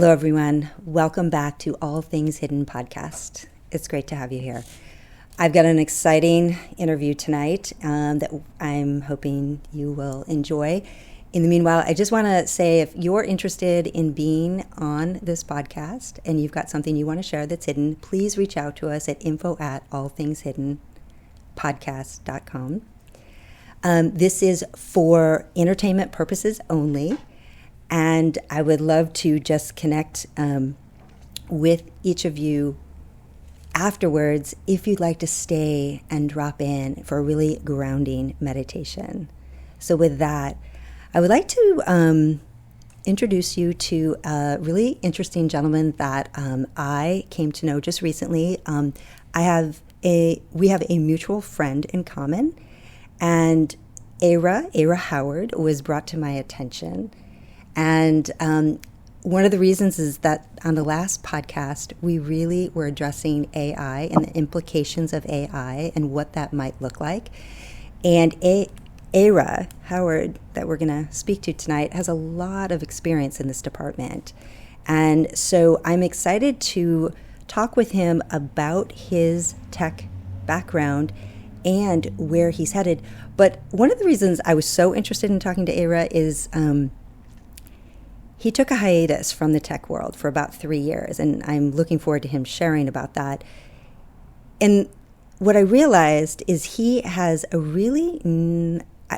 Hello, everyone. Welcome back to All Things Hidden podcast. It's great to have you here. I've got an exciting interview tonight that I'm hoping you will enjoy. In the meanwhile, I just want to say if you're interested in being on this podcast and you've got something you want to share that's hidden, please reach out to us at info@allthingshiddenpodcast.com. This is for entertainment purposes only. And I would love to just connect with each of you afterwards if you'd like to stay and drop in for a really grounding meditation. So with that, I would like to introduce you to a really interesting gentleman that I came to know just recently. We have a mutual friend in common, and Ara Howard was brought to my attention. And one of the reasons is that on the last podcast, we really were addressing AI and the implications of AI and what that might look like. And Ara Howard, that we're going to speak to tonight, has a lot of experience in this department. And so I'm excited to talk with him about his tech background and where he's headed. But one of the reasons I was so interested in talking to Ara is he took a hiatus from the tech world for about 3 years, and I'm looking forward to him sharing about that. And what I realized is he has a really,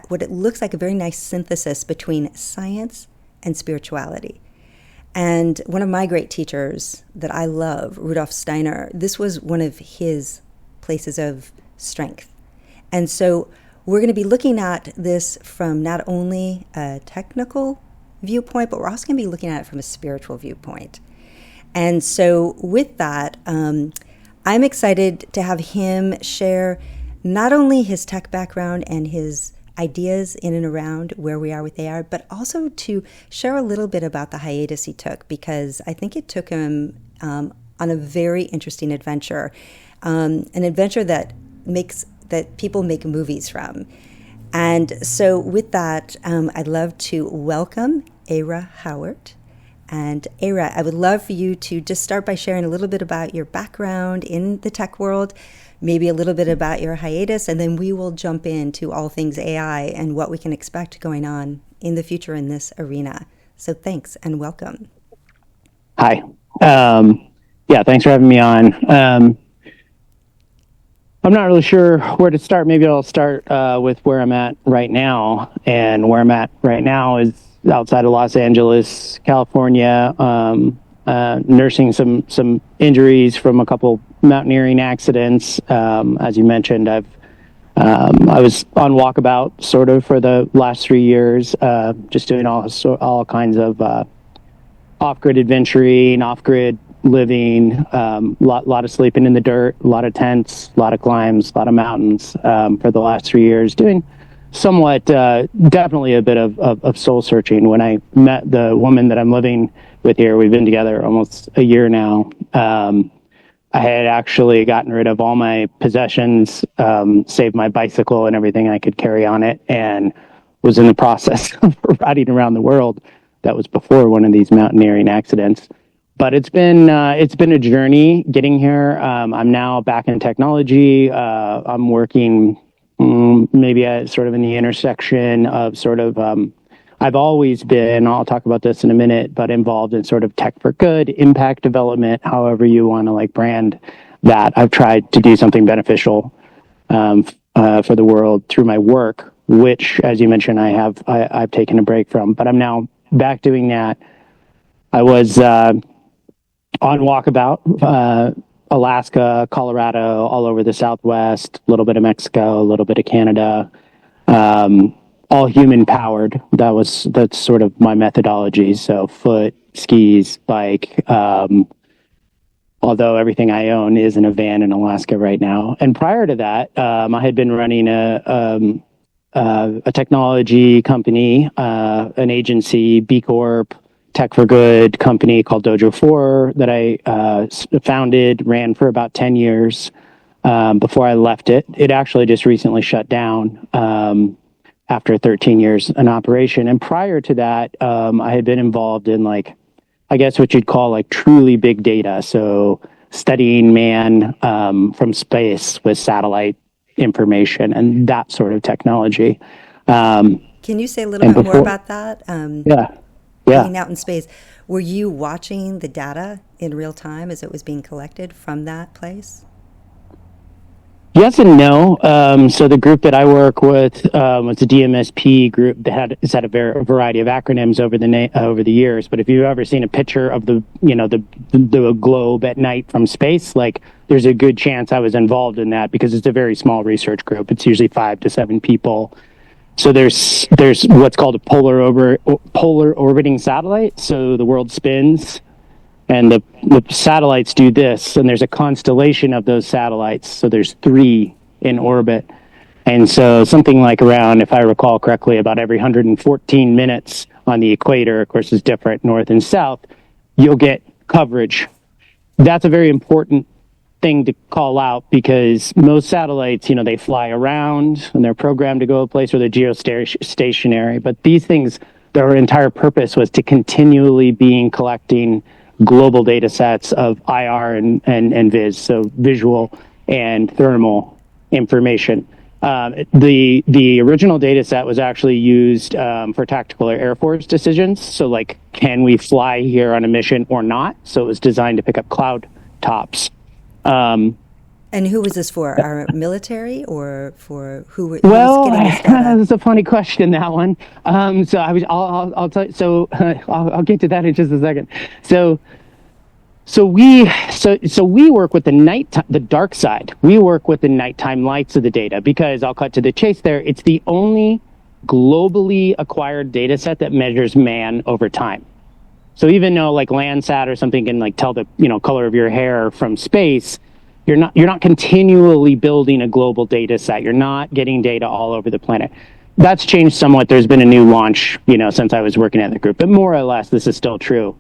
what it looks like a very nice synthesis between science and spirituality. And one of my great teachers that I love, Rudolf Steiner, this was one of his places of strength. And so we're going to be looking at this from not only a technical viewpoint, but we're also going to be looking at it from a spiritual viewpoint. And so with that, I'm excited to have him share not only his tech background and his ideas in and around where we are with AI, but also to share a little bit about the hiatus he took, because I think it took him on a very interesting adventure, an adventure that people make movies from. And so with that, I'd love to welcome Ara Howard. And Ara, I would love for you to just start by sharing a little bit about your background in the tech world, maybe a little bit about your hiatus, and then we will jump into all things AI and what we can expect going on in the future in this arena. So thanks and welcome. Hi. Thanks for having me on. I'm not really sure where to start. Maybe I'll start with where I'm at right now. And where I'm at right now is outside of Los Angeles, California, nursing some injuries from a couple mountaineering accidents. As you mentioned, I was on walkabout sort of for the last 3 years, just doing all kinds of off-grid adventuring, off-grid living, lot of sleeping in the dirt, a lot of tents, a lot of climbs, a lot of mountains for the last 3 years, doing somewhat, definitely a bit of soul searching. When I met the woman that I'm living with here, we've been together almost a year now. I had actually gotten rid of all my possessions, saved my bicycle and everything I could carry on it, and was in the process of riding around the world. That was before one of these mountaineering accidents. But it's been a journey getting here. I'm now back in technology. I'm working maybe at sort of in the intersection of sort of, I've always been, I'll talk about this in a minute, but involved in sort of tech for good, impact development, however you want to like brand that. I've tried to do something beneficial for the world through my work, which, as you mentioned, I've taken a break from, but I'm now back doing that. I was on walkabout, Alaska, Colorado, all over the Southwest, a little bit of Mexico, a little bit of Canada, all human powered. That's sort of my methodology. So foot, skis, bike, although everything I own is in a van in Alaska right now. And prior to that, I had been running a technology company, an agency, B Corp, Tech for Good company called Dojo 4 that I founded, ran for about 10 years before I left it. It actually just recently shut down after 13 years in operation. And prior to that, I had been involved in like I guess what you'd call like truly big data. So studying man from space with satellite information and that sort of technology. Can you say a little bit more about that? Yeah. Being out in space, were you watching the data in real time as it was being collected from that place? Yes and no. So the group that I work with was a DMSP group that has had a variety of acronyms over the years. But if you've ever seen a picture of the globe at night from space, like there's a good chance I was involved in that because it's a very small research group. It's usually 5 to 7 people. So there's what's called a polar orbiting satellite. So the world spins. And the satellites do this, and there's a constellation of those satellites. So there's 3 in orbit. And so something like around, if I recall correctly, about every 114 minutes on the equator, of course, is different, north and south, you'll get coverage. That's a very important thing to call out because most satellites, they fly around and they're programmed to go a place where they're geostationary. But these things, their entire purpose was to continually be collecting global data sets of IR and viz, so visual and thermal information. The original data set was actually used for tactical Air Force decisions. So like, can we fly here on a mission or not? So it was designed to pick up cloud tops. And who was this for? Our military or for who was getting this data? That's a funny question, that one. So I'll tell you. So I'll get to that in just a second. So we work with the dark side. We work with the nighttime lights of the data because I'll cut to the chase there. It's the only globally acquired data set that measures man over time. So even though like Landsat or something can like tell the color of your hair from space, you're not continually building a global data set. You're not getting data all over the planet. That's changed somewhat. There's been a new launch, since I was working at the group, but more or less this is still true.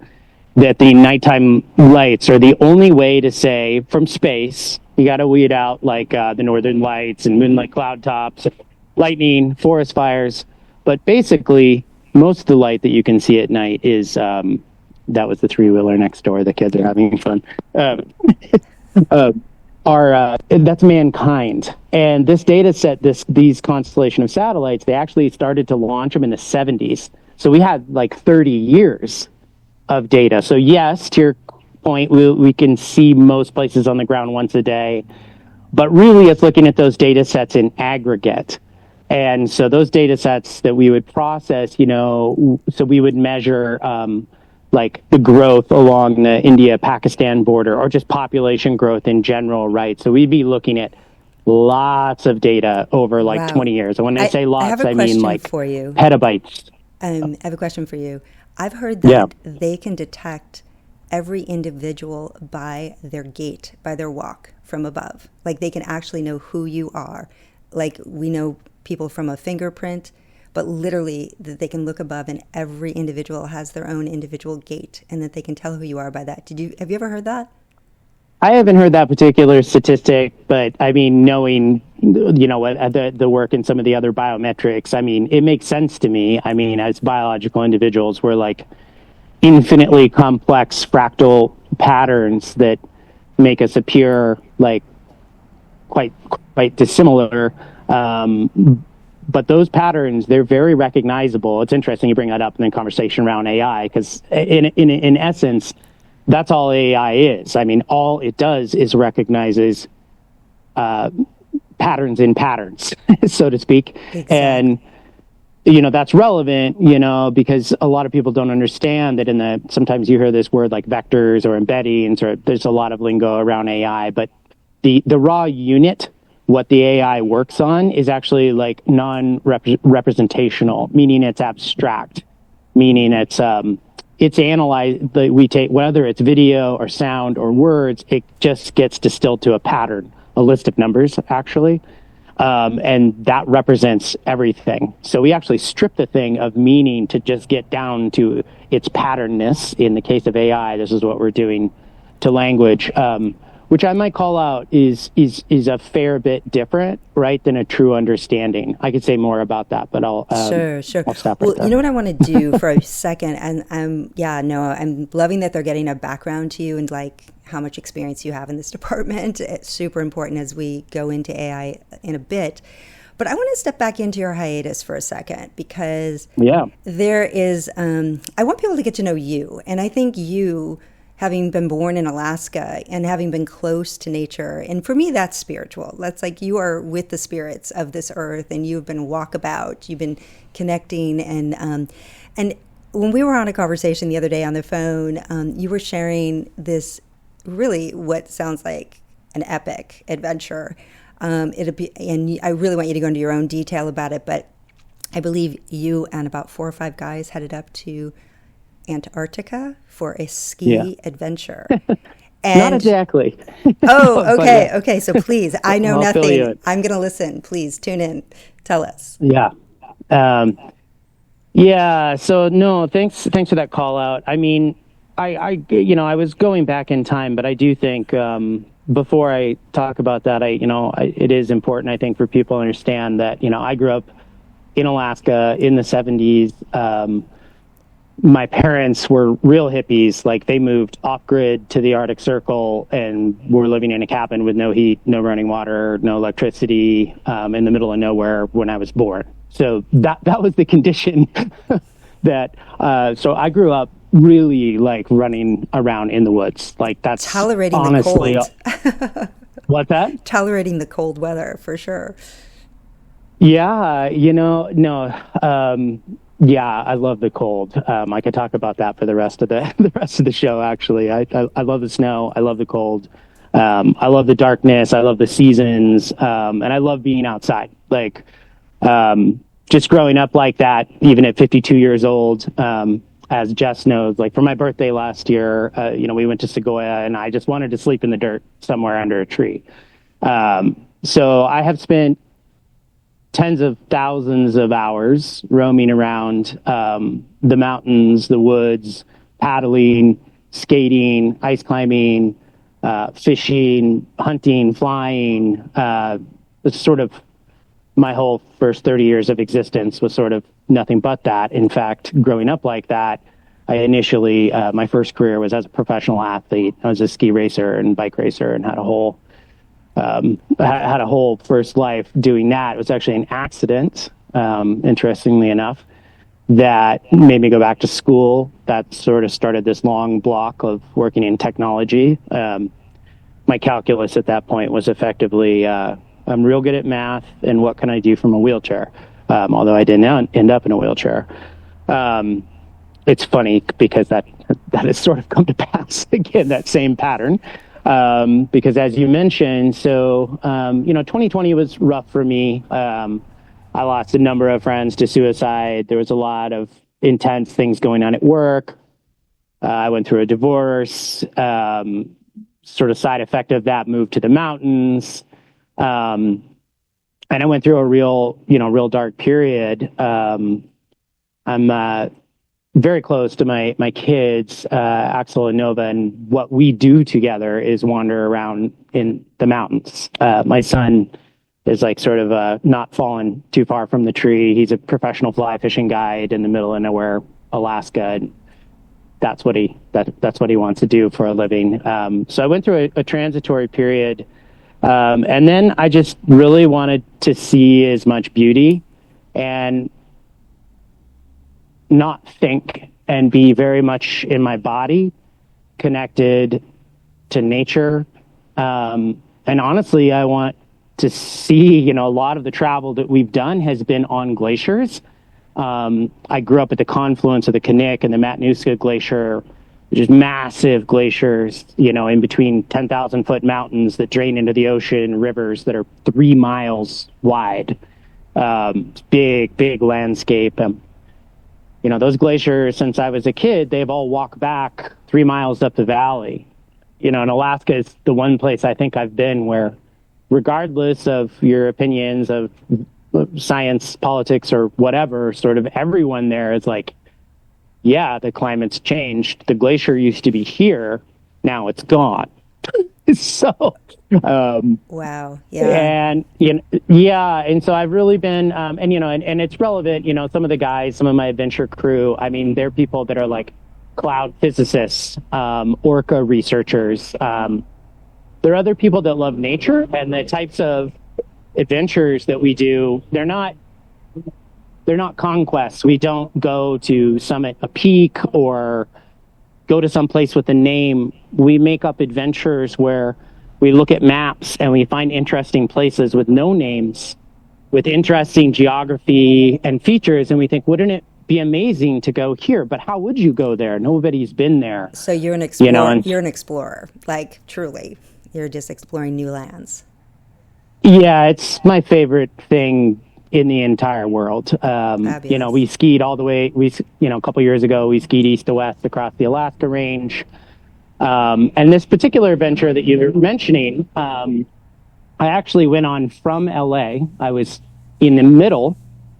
That the nighttime lights are the only way to say from space, you got to weed out like the northern lights and moonlight cloud tops, lightning, forest fires. But basically, most of the light that you can see at night is, that was the 3-wheeler next door. The kids are having fun. That's mankind. And this data set, these constellation of satellites, they actually started to launch them in the 70s. So we had like 30 years of data. So yes, to your point, we can see most places on the ground once a day, but really it's looking at those data sets in aggregate. And so those data sets that we would process, so we would measure like the growth along the India-Pakistan border or just population growth in general, right? So we'd be looking at lots of data over like 20 years. And when I say lots, I mean like for you. Petabytes. I have a question for you. I've heard that they can detect every individual by their gait, by their walk from above. Like they can actually know who you are. Like we know people from a fingerprint, but literally that they can look above and every individual has their own individual gait and that they can tell who you are by that. Have you ever heard that? I haven't heard that particular statistic, but I mean, knowing, the work in some of the other biometrics, I mean, it makes sense to me. I mean, as biological individuals, we're like infinitely complex fractal patterns that make us appear like quite dissimilar. But those patterns, they're very recognizable. It's interesting you bring that up in the conversation around AI, because in essence, that's all AI is. I mean, all it does is recognizes patterns in patterns, so to speak. Exactly. And, that's relevant, because a lot of people don't understand that sometimes you hear this word like vectors or embeddings, or there's a lot of lingo around AI, but the raw unit, what the AI works on is actually like non-representational, meaning it's abstract, meaning it's analyzed. We take whether it's video or sound or words, it just gets distilled to a pattern, a list of numbers actually, and that represents everything. So we actually strip the thing of meaning to just get down to its patternness. In the case of AI, this is what we're doing to language. which I might call out is a fair bit different, right, than a true understanding. I could say more about that, but I'll Sure. I'll stop right Well, there. you know what I want to do for a second, and I'm loving that they're getting a background to you and like how much experience you have in this department. It's super important as we go into AI in a bit. But I want to step back into your hiatus for a second because there is, I want people to get to know you. And I think you, having been born in Alaska and having been close to nature, and for me, that's spiritual. That's like you are with the spirits of this earth and you've been walkabout, you've been connecting. And when we were on a conversation the other day on the phone, you were sharing this really what sounds like an epic adventure. And I really want you to go into your own detail about it, but I believe you and about 4 or 5 guys headed up to Antarctica for a ski adventure. And, not exactly. Oh, okay, yeah. Okay. So please, I know I'll fill you in. nothing. I'm going to listen. Please tune in. Tell us. Yeah. So no, thanks for that call out. I mean, I was going back in time, but I do think, before I talk about that, it is important, I think, for people to understand that, I grew up in Alaska in the 70s. My parents were real hippies. Like, they moved off grid to the Arctic Circle and were living in a cabin with no heat, no running water, no electricity, in the middle of nowhere when I was born. So that was the condition so I grew up really like running around in the woods. Like, that's tolerating honestly the cold. What's that? Tolerating the cold weather for sure. Yeah, I love the cold. I could talk about that for the rest of the show. Actually, I love the snow. I love the cold. I love the darkness. I love the seasons, and I love being outside. Like, just growing up like that, even at 52 years old. As Jess knows, like, for my birthday last year, we went to Sequoia, and I just wanted to sleep in the dirt somewhere under a tree. So I have spent tens of thousands of hours roaming around the mountains, the woods, paddling, skating, ice climbing, fishing, hunting, flying. It's sort of my whole first 30 years of existence was sort of nothing but that. In fact, growing up like that, I initially, my first career was as a professional athlete. I was a ski racer and bike racer and had a whole first life doing that. It was actually an accident, interestingly enough, that made me go back to school. That sort of started this long block of working in technology. My calculus at that point was effectively, I'm real good at math, and what can I do from a wheelchair? Although I didn't end up in a wheelchair. It's funny because that has sort of come to pass again, that same pattern. Because as you mentioned, 2020 was rough for me. I lost a number of friends to suicide. There was a lot of intense things going on at work. I went through a divorce, sort of side effect of that, moved to the mountains. And I went through a real dark period. I'm very close to my kids, Axel and Nova, and what we do together is wander around in the mountains. My son is like sort of not falling too far from the tree. He's a professional fly fishing guide in the middle of nowhere, Alaska, and that's what he wants to do for a living. So I went through a transitory period. And then I just really wanted to see as much beauty and not think, and be very much in my body, connected to nature. And honestly, I want to see, a lot of the travel that we've done has been on glaciers. I grew up at the confluence of the Knik and the Matanuska Glacier, which is massive glaciers, in between 10,000 foot mountains that drain into the ocean, rivers that are 3 miles wide. Big landscape. Those glaciers, since I was a kid, they've all walked back 3 miles up the valley. And Alaska is the one place I think I've been where, regardless of your opinions of science, politics, or whatever, sort of everyone there is like, yeah, the climate's changed. The glacier used to be here. Now it's gone. So, um, Wow. Yeah. and yeah, and so I've really been, and and it's relevant. Some of the guys, some of my adventure crew. I mean, they're people that are like cloud physicists, orca researchers. There are other people that love nature, and the types of adventures that we do. They're not conquests. We don't go to summit a peak or go to some place with a name. We make up adventures where we look at maps and we find interesting places with no names, with interesting geography and features, and we think, wouldn't it be amazing to go here? But how would you go there? Nobody's been there. So you're an explorer. And You're an explorer, like truly. You're just exploring new lands. yeah, it's my favorite thing in the entire world. Fabulous. We skied all the way. A couple years ago, we skied east to west across the Alaska range. And this particular adventure that you were mentioning, I actually went on from LA. I was in the middle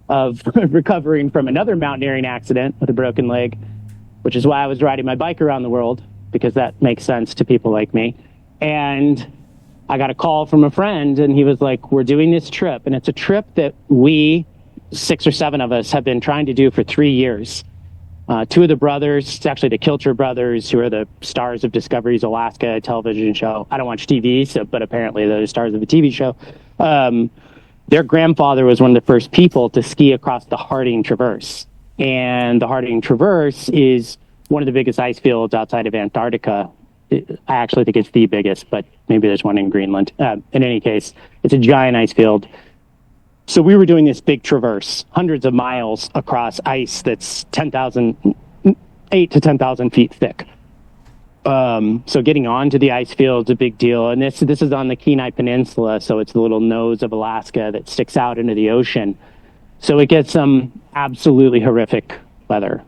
of recovering from another mountaineering accident with a broken leg, which is why I was riding my bike around the world, because that makes sense to people like me. And I got a call from a friend, and he was like, we're doing this trip. And it's a trip that we, 6 or 7 of us, have been trying to do for 3 years. 2 of the brothers, it's actually the Kilcher brothers, who are the stars of Discovery's Alaska television show. I don't watch TV, but apparently they're the stars of the TV show. Their grandfather was one of the first people to ski across the Harding Traverse. And the Harding Traverse is one of the biggest ice fields outside of Antarctica. I actually think it's the biggest, but maybe there's one in Greenland. In any case, it's a giant ice field. So we were doing this big traverse, hundreds of miles across ice that's 8 to 10,000 feet thick. So getting onto the ice field is a big deal. And this is on the Kenai Peninsula, so it's the little nose of Alaska that sticks out into the ocean. So it gets some absolutely horrific weather.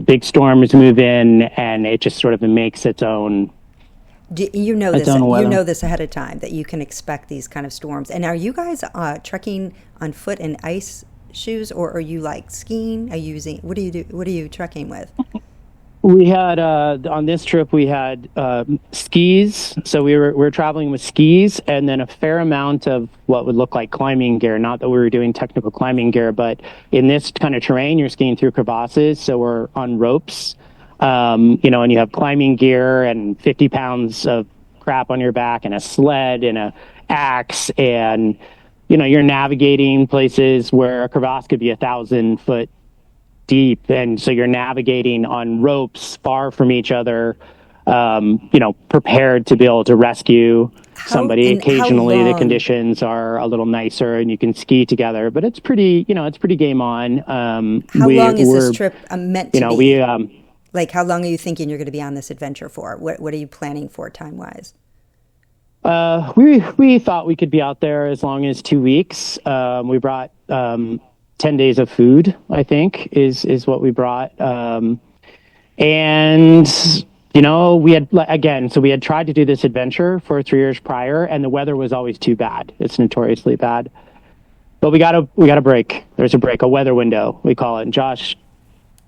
Big storms move in, and it just sort of makes its own. You know this. You know this ahead of time, that you can expect these kind of storms. And are you guys trekking on foot in ice shoes, or are you like skiing? Are you using what do you do? What are you trekking with? We had on this trip we had skis. So we were traveling with skis, and then a fair amount of what would look like climbing gear. Not that we were doing technical climbing gear, but in this kind of terrain, you're skiing through crevasses. So we're on ropes. And you have climbing gear and 50 pounds of crap on your back and a sled and a axe, and you're navigating places where a crevasse could be 1,000 foot deep, and so you're navigating on ropes far from each other, prepared to be able to rescue somebody. Occasionally the conditions are a little nicer and you can ski together, but it's pretty game on. How long is this trip meant to be? Like, how long are you thinking you're going to be on this adventure for? What are you planning for time-wise? We thought we could be out there as long as 2 weeks. We brought 10 days of food, I think, is what we brought. And we had tried to do this adventure for 3 years prior, and the weather was always too bad. It's notoriously bad. But we got a break. There's a break, a weather window, we call it. And Josh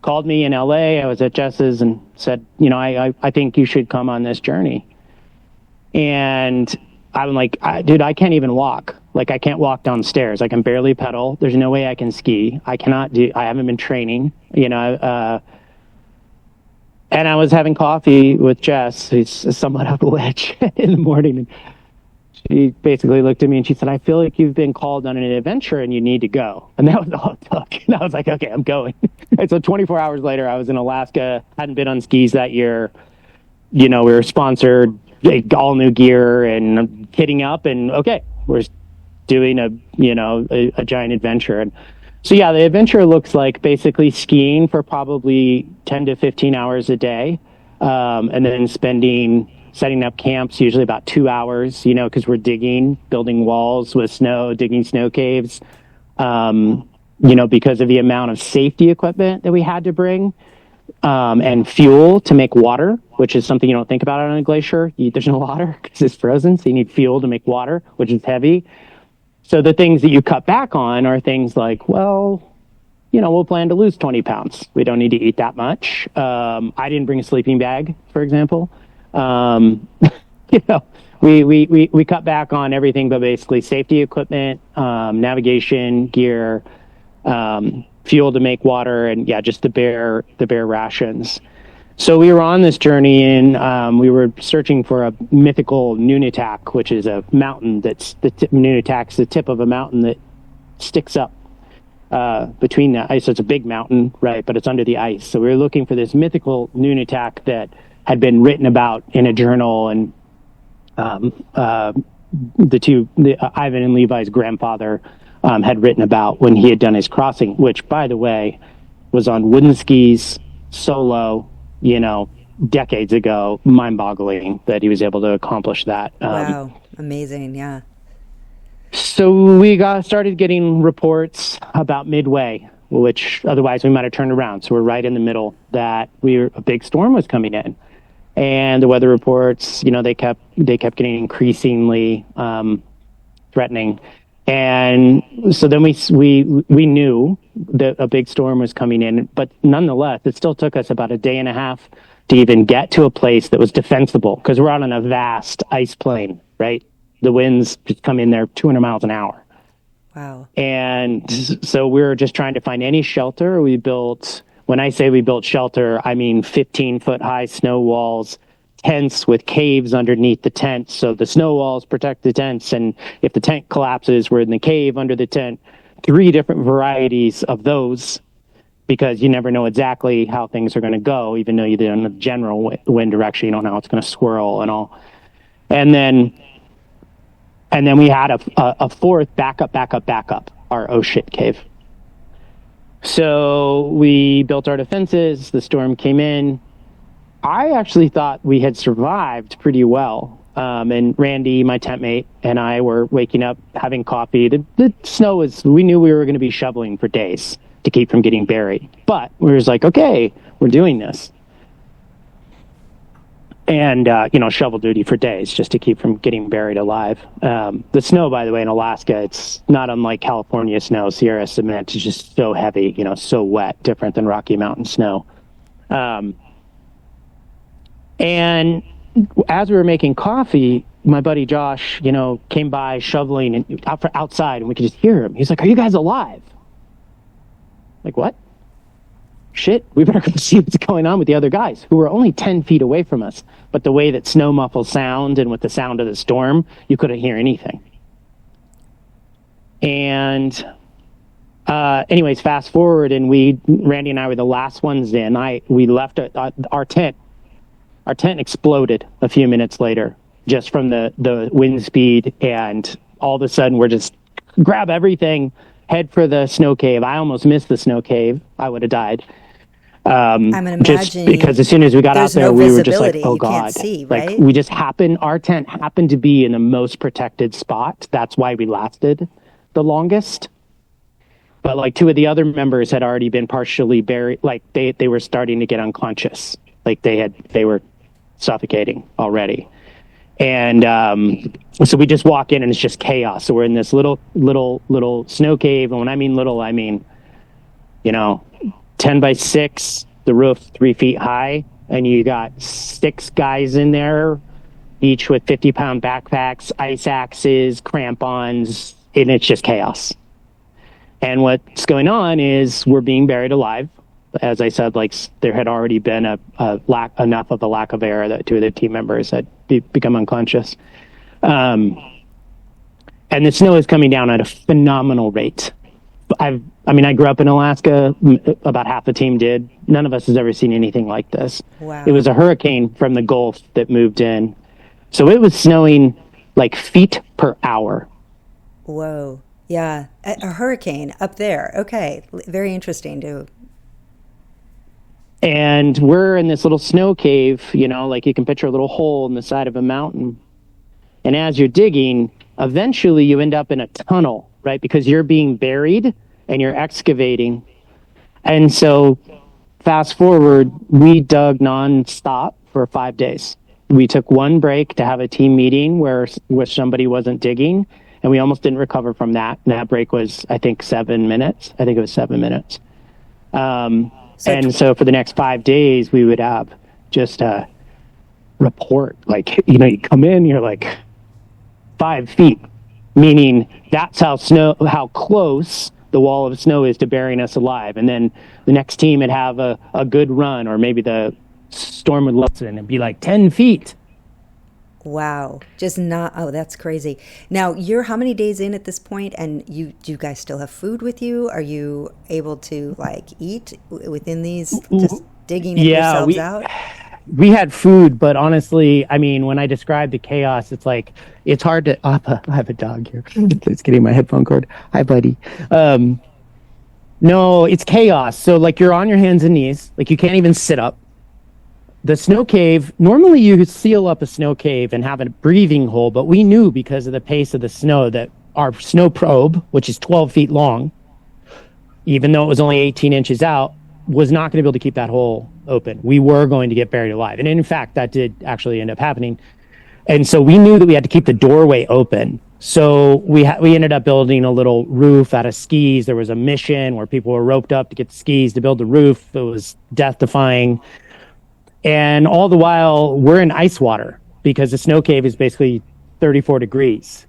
called me in LA. I was at Jess's and said, I think you should come on this journey. And I'm like, dude, I can't even walk. Like, I can't walk downstairs. I can barely pedal. There's no way I can ski. I haven't been training, and I was having coffee with Jess, who's somewhat of a witch, in the morning. And she basically looked at me and she said, I feel like you've been called on an adventure and you need to go. And that was all it took. And I was like, okay, I'm going. And so 24 hours later, I was in Alaska, hadn't been on skis that year. We were sponsored, all new gear and kitting up, and okay, we're doing a giant adventure. And so, yeah, the adventure looks like basically skiing for probably 10 to 15 hours a day. And then setting up camps, usually about 2 hours, because we're building walls with snow, digging snow caves, because of the amount of safety equipment that we had to bring, and fuel to make water, which is something you don't think about on a glacier. There's no water because it's frozen, so you need fuel to make water, which is heavy. So the things that you cut back on are things like, we'll plan to lose 20 pounds. We don't need to eat that much. I didn't bring a sleeping bag, for example. we cut back on everything, but basically safety equipment, navigation gear, fuel to make water, and just the bare rations. So we were on this journey, and we were searching for a mythical Nunatak, which is a mountain that's Nunatak's the tip of a mountain that sticks up between the ice. So it's a big mountain, right? But it's under the ice. So we were looking for this mythical Nunatak that had been written about in a journal, and Ivan and Levi's grandfather had written about when he had done his crossing, which, by the way, was on wooden skis, solo, decades ago. Mind-boggling that he was able to accomplish that. Wow, amazing, yeah. So we started getting reports about midway, which otherwise we might have turned around. So we're right in the middle that a big storm was coming in. And the weather reports, they kept getting increasingly threatening. And so then we knew that a big storm was coming in, but nonetheless, it still took us about a day and a half to even get to a place that was defensible, because we're out on a vast ice plain, right? The winds just come in there 200 miles an hour. Wow. And so we were just trying to find any shelter. When I say we built shelter, I mean 15-foot high snow walls, tents with caves underneath the tents. So the snow walls protect the tents, and if the tent collapses, we're in the cave under the tent. 3 different varieties of those, because you never know exactly how things are going to go, even though you do in the general wind direction, you don't know how it's going to swirl and all. And then we had a fourth backup, our oh shit cave. So we built our defenses. The storm came in. I actually thought we had survived pretty well. And Randy, my tent mate, and I were waking up, having coffee. The snow we knew we were going to be shoveling for days to keep from getting buried. But we were like, okay, we're doing this. And, shovel duty for days just to keep from getting buried alive. The snow, by the way, in Alaska, it's not unlike California snow. Sierra cement is just so heavy, so wet, different than Rocky Mountain snow. And as we were making coffee, my buddy Josh, came by shoveling and outside, and we could just hear him. He's like, "Are you guys alive?" Like, what? Shit, we better go see what's going on with the other guys, who were only 10 feet away from us. But the way that snow muffles sound, and with the sound of the storm, you couldn't hear anything. And anyways, fast forward, and Randy and I were the last ones in. We left our tent. Our tent exploded a few minutes later, just from the wind speed, and all of a sudden we're just grab everything, head for the snow cave. I almost missed the snow cave. I would have died. I'm imagining, just because as soon as we got out there, we were just like, oh God. Can't see, right? Like our tent happened to be in the most protected spot. That's why we lasted the longest. But like 2 of the other members had already been partially buried. Like they were starting to get unconscious. Like they were suffocating already. And so we just walk in, and it's just chaos. So we're in this little snow cave. And when I mean little, I mean, 10 by 6, the roof 3 feet high. And you got 6 guys in there, each with 50-pound backpacks, ice axes, crampons, and it's just chaos. And what's going on is we're being buried alive. As I said, like there had already been enough of a lack of air that 2 of the team members had become unconscious. And the snow is coming down at a phenomenal rate. I grew up in Alaska. About half the team did. None of us has ever seen anything like this. Wow. It was a hurricane from the Gulf that moved in. So it was snowing like feet per hour. Whoa. Yeah. A hurricane up there. Okay. Very interesting too. And we're in this little snow cave, like you can picture a little hole in the side of a mountain. And as you're digging, eventually you end up in a tunnel, right? Because you're being buried and you're excavating. And so fast forward, we dug nonstop for 5 days. We took one break to have a team meeting where somebody wasn't digging, and we almost didn't recover from that. And that break was, I think, 7 minutes. I think it was 7 minutes. So for the next 5 days, we would have just a report. Like, you come in, you're like, 5 feet, meaning that's how close the wall of snow is to burying us alive. And then the next team would have a good run, or maybe the storm would lessen and it'd be like 10 feet. Wow. Just not, oh, that's crazy. Now, you're how many days in at this point, and do you guys still have food with you? Are you able to like eat within these, just digging yourselves out? We had food, but honestly, I mean, when I describe the chaos, it's like, it's hard to, I have a dog here. It's getting my headphone cord. Hi, buddy. No, it's chaos. So like you're on your hands and knees, like you can't even sit up. The snow cave, normally you could seal up a snow cave and have a breathing hole, but we knew because of the pace of the snow that our snow probe, which is 12 feet long, even though it was only 18 inches out, was not going to be able to keep that hole open. We were going to get buried alive. And in fact, that did actually end up happening. And so we knew that we had to keep the doorway open. So we ended up building a little roof out of skis. There was a mission where people were roped up to get the skis to build the roof. It was death-defying. And all the while, we're in ice water because the snow cave is basically 34 degrees.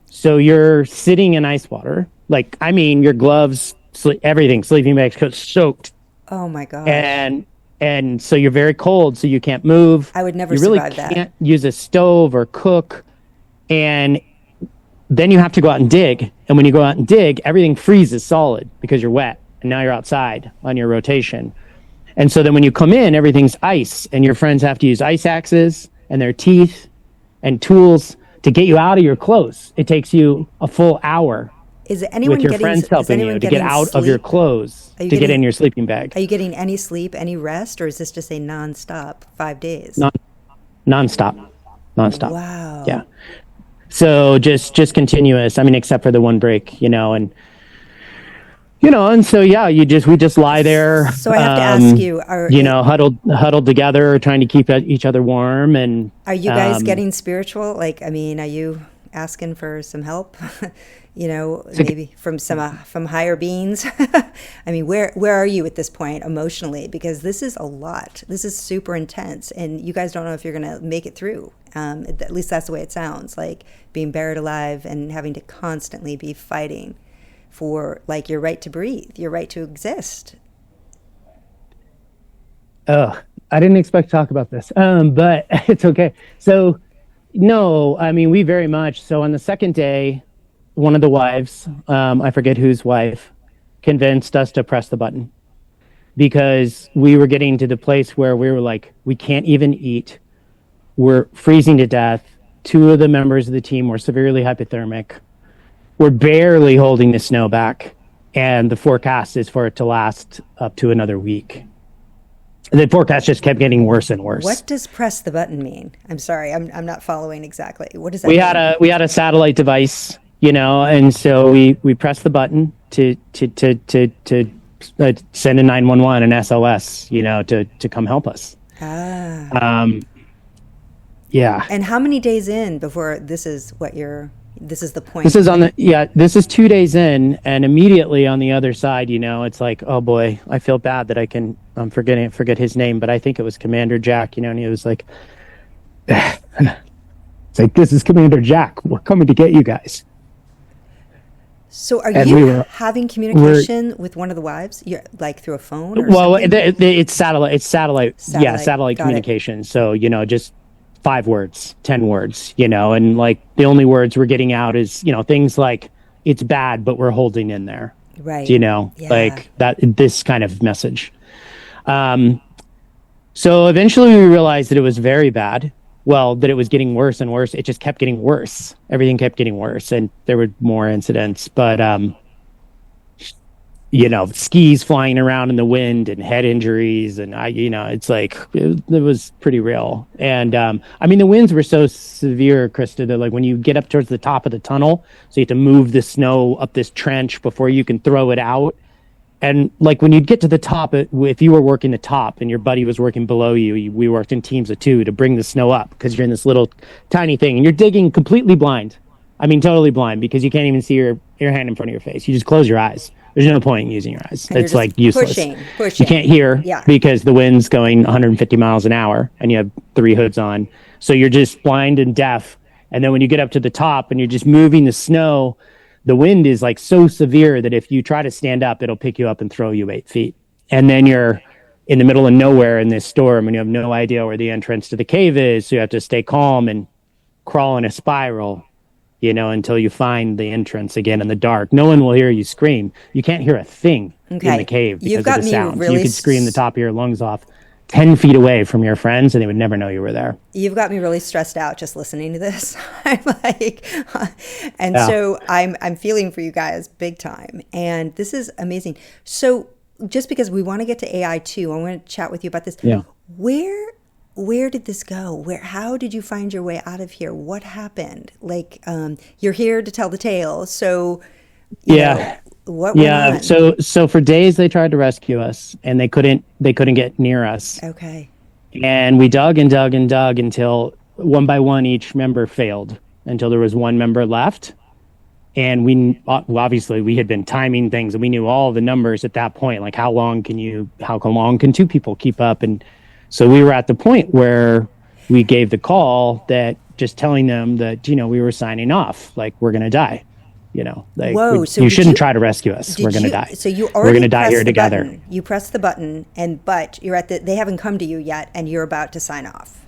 So you're sitting in ice water. Like, I mean, your gloves, everything, sleeping bags, soaked. Oh, my God. And so you're very cold, so you can't move. I would never You survive that. really can't use a stove or cook. And then you have to go out and dig. And when you go out and dig, everything freezes solid because you're wet. And now you're outside on your rotation. And so then when you come in, everything's ice, and your friends have to use ice axes and their teeth and tools to get you out of your clothes. It takes you a full hour with your friends helping you to get out of your clothes to get in your sleeping bag. Are you getting any sleep, any rest, or is this just a nonstop 5 days? Nonstop. Wow. Yeah. So just continuous. I mean, except for the one break, and so we just lie there. So I have to ask you, huddled together, trying to keep each other warm. And are you guys getting spiritual? Like, I mean, are you asking for some help? Maybe from higher beings. I mean, where are you at this point emotionally? Because this is a lot. This is super intense, and you guys don't know if you're going to make it through. At least that's the way it sounds. Like being buried alive and having to constantly be fighting for like your right to breathe, your right to exist. Oh, I didn't expect to talk about this, but it's okay. So, no, I mean, we very much. So on the second day, one of the wives, I forget whose wife, convinced us to press the button because we were getting to the place where we were like, we can't even eat. We're freezing to death. 2 of the members of the team were severely hypothermic. We're barely holding the snow back, and the forecast is for it to last up to another week. The forecast just kept getting worse and worse. What does press the button mean? I'm sorry, I'm not following exactly. What does that mean? We had a satellite device, and so we pressed the button to send a 911 an SOS, to come help us. Yeah. And how many days in before this is the point? This is 2 days in, and immediately on the other side, it's like, oh boy, I feel bad that I can, forget his name, but I think it was Commander Jack, and he was like, it's like, this is Commander Jack. We're coming to get you guys. So are you having communication with one of the wives? You're like through a phone or something? It's satellite. Yeah, satellite communication. So, just 5 words, 10 words, and like the only words we're getting out is, things like it's bad, but we're holding in there. Right. Like that, this kind of message. So eventually we realized that it was very bad. Well, that it was getting worse and worse. It just kept getting worse. Everything kept getting worse, and there were more incidents, but, skis flying around in the wind and head injuries. And it's like, it was pretty real. And, the winds were so severe, Christa, that like when you get up towards the top of the tunnel, so you have to move the snow up this trench before you can throw it out. And like when you'd get to the top, if you were working the top and your buddy was working below you, we worked in teams of 2 to bring the snow up because you're in this little tiny thing and you're digging completely blind. I mean, totally blind because you can't even see your hand in front of your face. You just close your eyes. There's no point in using your eyes. It's like useless. Pushing. You can't hear because the wind's going 150 miles an hour and you have 3 hoods on. So you're just blind and deaf And then when you get up to the top and you're just moving the snow, the wind is like so severe that if you try to stand up, it'll pick you up and throw you 8 feet. And then you're in the middle of nowhere in this storm and you have no idea where the entrance to the cave is. So you have to stay calm and crawl in a spiral, until you find the entrance again in the dark. No one will hear you scream. You can't hear a thing in the cave because of the sound. Really, you could scream the top of your lungs off 10 feet away from your friends and they would never know you were there. You've got me really stressed out just listening to this. I'm like, so I'm feeling for you guys big time. And this is amazing. So just because we want to get to AI too, I want to chat with you about this. Yeah. Where did this go? How did you find your way out of here? What happened? Like, you're here to tell the tale. So, what went on? So for days they tried to rescue us and they couldn't get near us. Okay. And we dug and dug and dug until one by one each member failed until there was one member left. And we obviously we had been timing things and we knew all the numbers at that point, like how long can two people keep up? And so we were at the point where we gave the call that just telling them that, we were signing off, like we're going to die. Whoa, so you shouldn't try to rescue us. We're going to die. So you already we're going to die here together. Button. You press the button, but you're they haven't come to you yet, and you're about to sign off.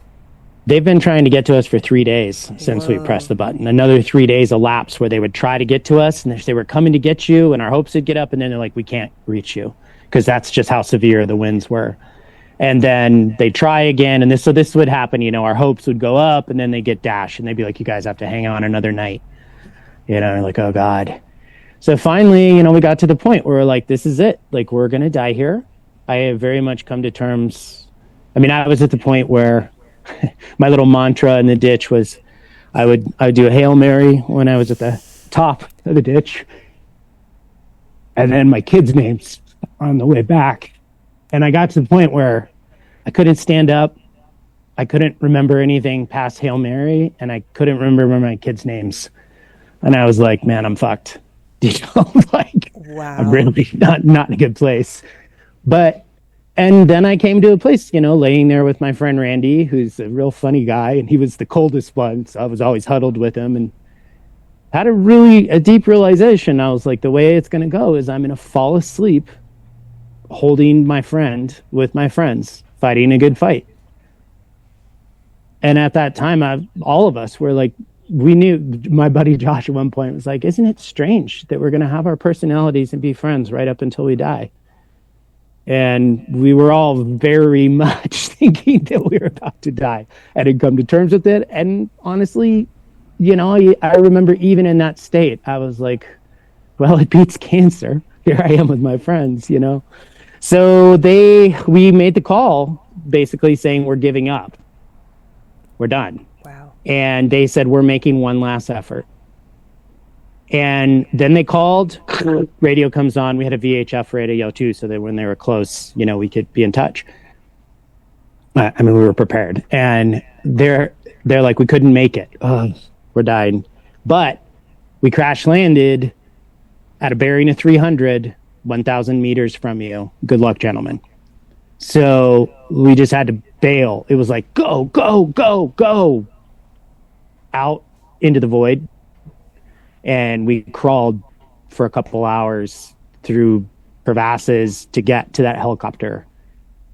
They've been trying to get to us for 3 days since we pressed the button. Another 3 days elapsed where they would try to get to us, and they were coming to get you, and our hopes would get up, and then they're like, we can't reach you, because that's just how severe the winds were. And then they try again, and this would happen. Our hopes would go up, and then they get dashed, and they'd be like, you guys have to hang on another night. Like, oh God. So finally, we got to the point where we're like, this is it. Like, we're going to die here. I have very much come to terms. I was at the point where my little mantra in the ditch was I would do a Hail Mary when I was at the top of the ditch. And then my kids' names on the way back. And I got to the point where I couldn't stand up. I couldn't remember anything past Hail Mary. And I couldn't remember my kids' names. And I was like, man, I'm fucked. Wow. I'm really not in a good place. And then I came to a place, laying there with my friend Randy, who's a real funny guy, and he was the coldest one. So I was always huddled with him and had a deep realization. I was like, the way it's going to go is I'm going to fall asleep holding my friend with my friends, fighting a good fight. And at that time, all of us were like, we knew, my buddy Josh at one point was like, isn't it strange that we're going to have our personalities and be friends right up until we die? And we were all very much thinking that we were about to die and had come to terms with it. And honestly, I remember even in that state, I was like, well, it beats cancer. Here I am with my friends, So we made the call basically saying we're giving up. We're done. Wow. And they said, we're making one last effort. And then they called, radio comes on. We had a VHF radio too, so that when they were close, we could be in touch. We were prepared. And they're like, we couldn't make it. We're dying. But we crash landed at a bearing of 300, 1,000 meters from you. Good luck, gentlemen. So we just had to bail. It was like, go, go, go, go. Out into the void. And we crawled for a couple hours through crevasses to get to that helicopter.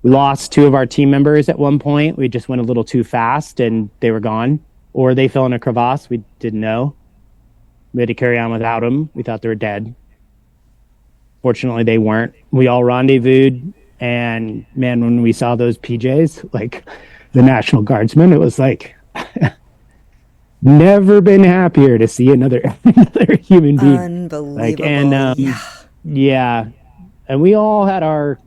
We lost 2 of our team members at one point. We just went a little too fast and they were gone. Or they fell in a crevasse. We didn't know. We had to carry on without them. We thought they were dead. Fortunately, they weren't. We all rendezvoused. And man, when we saw those PJs, like the National Guardsmen, it was like... Never been happier to see another human being. Unbelievable. Yeah. And we all had our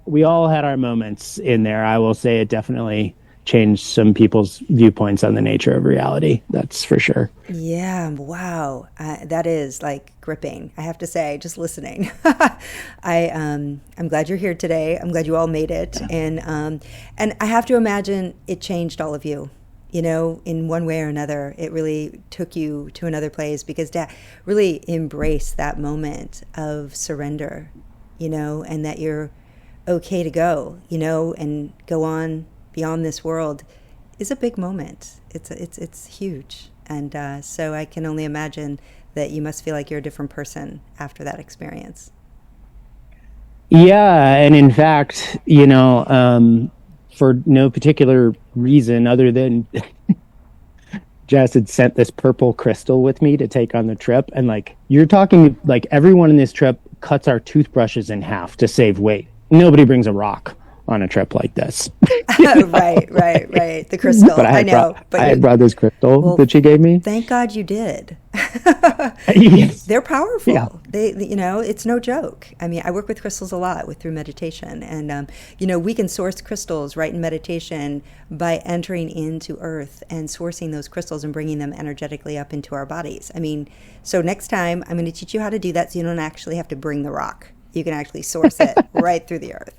moments in there. I will say it definitely changed some people's viewpoints on the nature of reality. That's for sure. Yeah. Wow. That is like gripping, I have to say, just listening. I'm glad you're here today. I'm glad you all made it. And I have to imagine it changed all of you. In one way or another, it really took you to another place because Dad really embraced that moment of surrender, and that you're okay to go, and go on beyond this world is a big moment. It's huge. And so I can only imagine that you must feel like you're a different person after that experience. Yeah, and in fact, for no particular reason other than Jess had sent this purple crystal with me to take on the trip, and like you're talking, like everyone in this trip cuts our toothbrushes in half to save weight. Nobody brings a rock on a trip like this. Right. The crystal. But I know. I had brought this crystal that she gave me. Thank God you did. Yes. They're powerful. Yeah. It's no joke. I mean, I work with crystals a lot through meditation, and we can source crystals right in meditation by entering into Earth and sourcing those crystals and bringing them energetically up into our bodies. I mean, so next time I'm going to teach you how to do that, so you don't actually have to bring the rock. You can actually source it right through the Earth.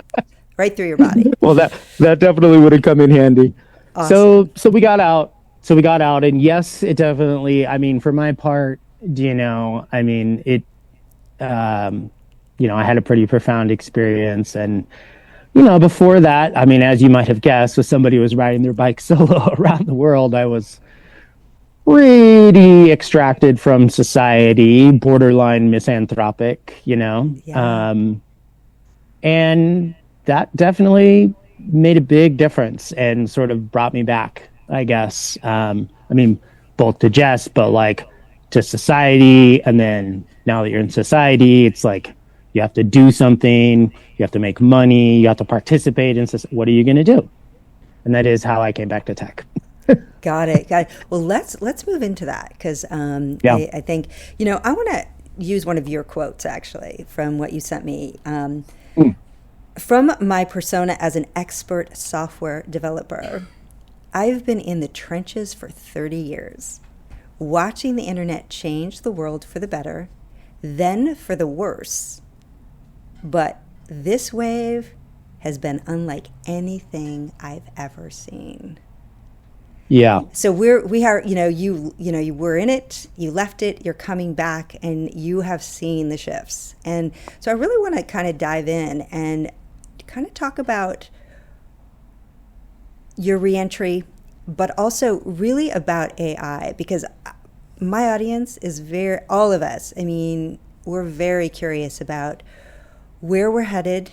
Right through your body. Well, that definitely would have come in handy. Awesome. So we got out. And yes, it definitely. I mean, for my part, I mean, it. I had a pretty profound experience, and before that, I mean, as you might have guessed, if somebody was riding their bike solo around the world, I was pretty extracted from society, borderline misanthropic. Yeah. And that definitely made a big difference and sort of brought me back, I guess. I mean, both to Jess, but like to society. And then now that you're in society, it's like you have to do something, you have to make money, you have to participate in society. What are you going to do? And that is how I came back to tech. Got it. Well, let's move into that, because I think, I want to use one of your quotes, actually, from what you sent me. From my persona as an expert software developer, I've been in the trenches for 30 years, watching the internet change the world for the better, then for the worse. But this wave has been unlike anything I've ever seen. Yeah. So we are, you were in it, you left it, you're coming back, and you have seen the shifts. And so I really want to kind of dive in and kind of talk about your reentry, but also really about AI, because my audience is all of us, I mean, we're very curious about where we're headed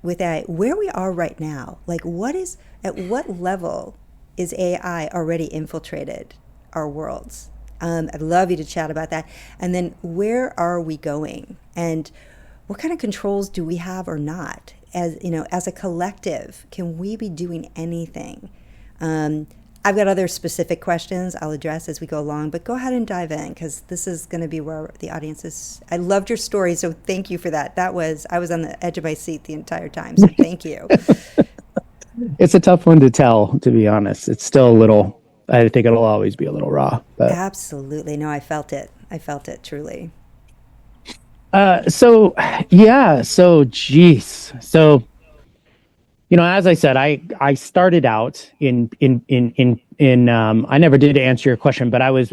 with AI, where we are right now. Like, at what level is AI already infiltrated our worlds? I'd love you to chat about that. And then where are we going? And what kind of controls do we have or not? As a collective, can we be doing anything? I've got other specific questions I'll address as we go along, but go ahead and dive in, because this is going to be where the audience is. I loved your story, so thank you for that. I was on the edge of my seat the entire time, so thank you. It's a tough one to tell, to be honest. It's still I think it'll always be a little raw. But. Absolutely. No, I felt it truly. Geez. So, as I said, I started out in I never did answer your question, but I was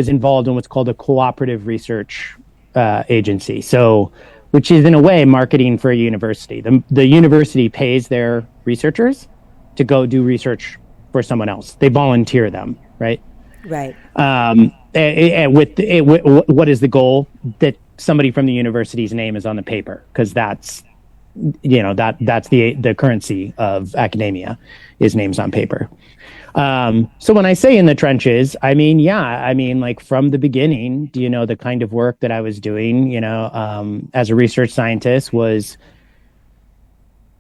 involved in what's called a cooperative research agency. So, which is in a way marketing for a university. The university pays their researchers to go do research for someone else. They volunteer them, right? Right. And what is the goal? That somebody from the university's name is on the paper, because that's the currency of academia, is names on paper. So when I say in the trenches, I mean, like from the beginning, the kind of work that I was doing, as a research scientist was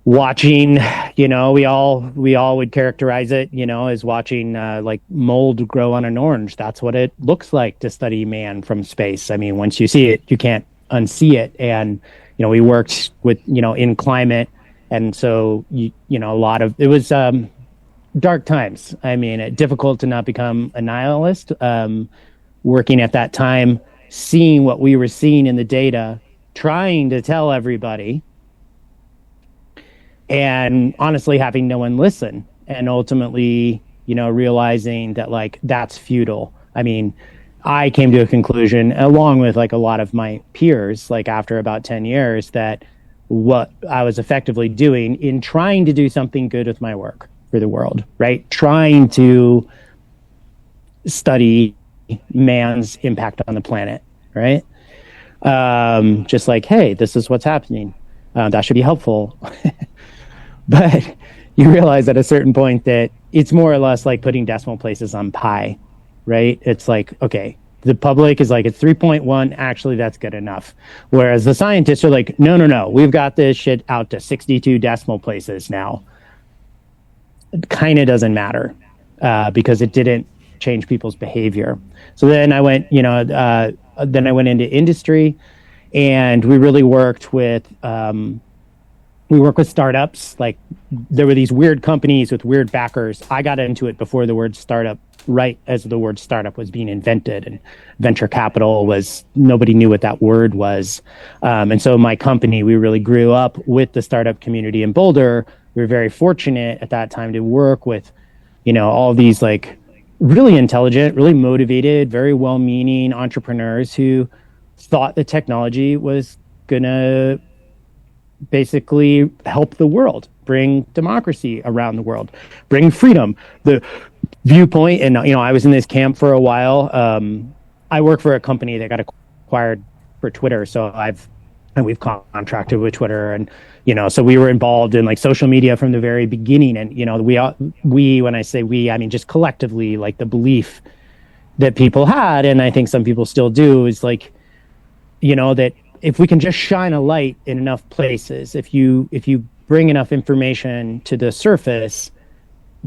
watching, we all would characterize it, as watching like mold grow on an orange. That's what it looks like to study man from space. I mean, once you see it, you can't unsee it. And, we worked with, in climate. And so, a lot of, it was dark times. I mean, difficult to not become a nihilist. Working at that time, seeing what we were seeing in the data, trying to tell everybody, and honestly having no one listen, and ultimately, realizing that like that's futile. I mean, I came to a conclusion, along with like a lot of my peers, like after about 10 years, that what I was effectively doing in trying to do something good with my work for the world, right? Trying to study man's impact on the planet, right? Just like, hey, this is what's happening. That should be helpful. But you realize at a certain point that it's more or less like putting decimal places on pi, right? It's like, okay, the public is like, it's 3.1. Actually, that's good enough. Whereas the scientists are like, no, we've got this shit out to 62 decimal places now. It kind of doesn't matter because it didn't change people's behavior. So then I went, then I went into industry, and we really worked with startups. Like, there were these weird companies with weird backers. I got into it before the word startup, right as the word startup was being invented, and venture capital was, nobody knew what that word was. And so my company, we really grew up with the startup community in Boulder. We were very fortunate at that time to work with, all these like really intelligent, really motivated, very well-meaning entrepreneurs who thought the technology was going to basically help the world, bring democracy around the world, bring freedom, the viewpoint. And, I was in this camp for a while. I work for a company that got acquired for Twitter. So we've contracted with Twitter, and, so we were involved in like social media from the very beginning. And, we, when I say we, I mean, just collectively, like the belief that people had, and I think some people still do, is like, that if we can just shine a light in enough places, if you bring enough information to the surface,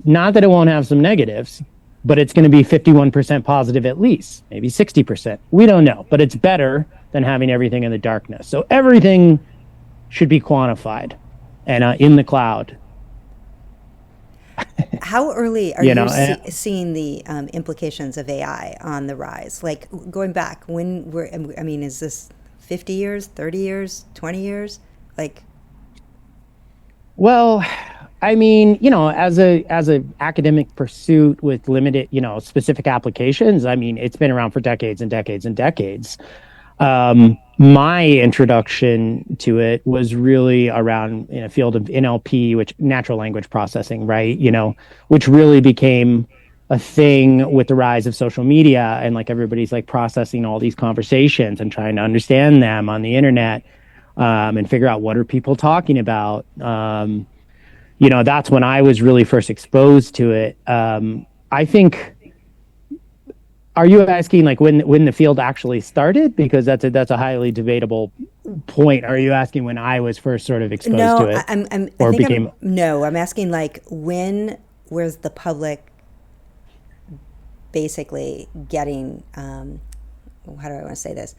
not that it won't have some negatives, but it's going to be 51% positive at least, maybe 60%. We don't know, but it's better than having everything in the darkness. So everything should be quantified and in the cloud. How early are you seeing the implications of AI on the rise? Like, going back, is this 50 years, 30 years, 20 years? Like, well, I mean, as a academic pursuit with limited, specific applications, I mean, it's been around for decades and decades and decades. My introduction to it was really around in a field of NLP, which natural language processing, right? Which really became a thing with the rise of social media, and like everybody's like processing all these conversations and trying to understand them on the internet, and figure out what are people talking about. That's when I was really first exposed to it. I think, are you asking like when the field actually started? Because that's a highly debatable point. Are you asking when I was first sort of exposed to it? I'm asking like, when was the public basically getting, how do I want to say this?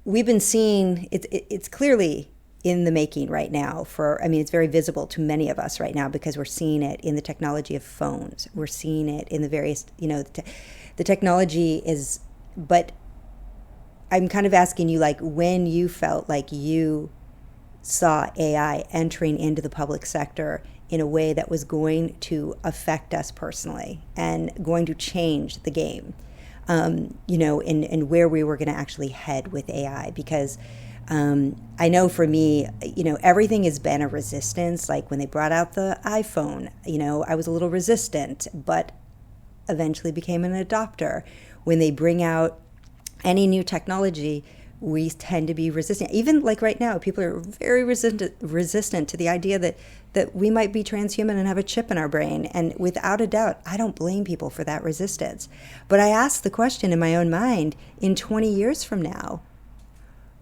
We've been seeing, it's clearly in the making right now it's very visible to many of us right now, because we're seeing it in the technology of phones. We're seeing it in the various, the technology is, but I'm kind of asking you, like, when you felt like you saw AI entering into the public sector in a way that was going to affect us personally and going to change the game, and where we were going to actually head with AI. Because I know for me, everything has been a resistance. Like when they brought out the iPhone, I was a little resistant, but eventually became an adopter. When they bring out any new technology, we tend to be resistant. Even like right now, people are very resistant to the idea that we might be transhuman and have a chip in our brain. And without a doubt, I don't blame people for that resistance. But I ask the question in my own mind, in 20 years from now,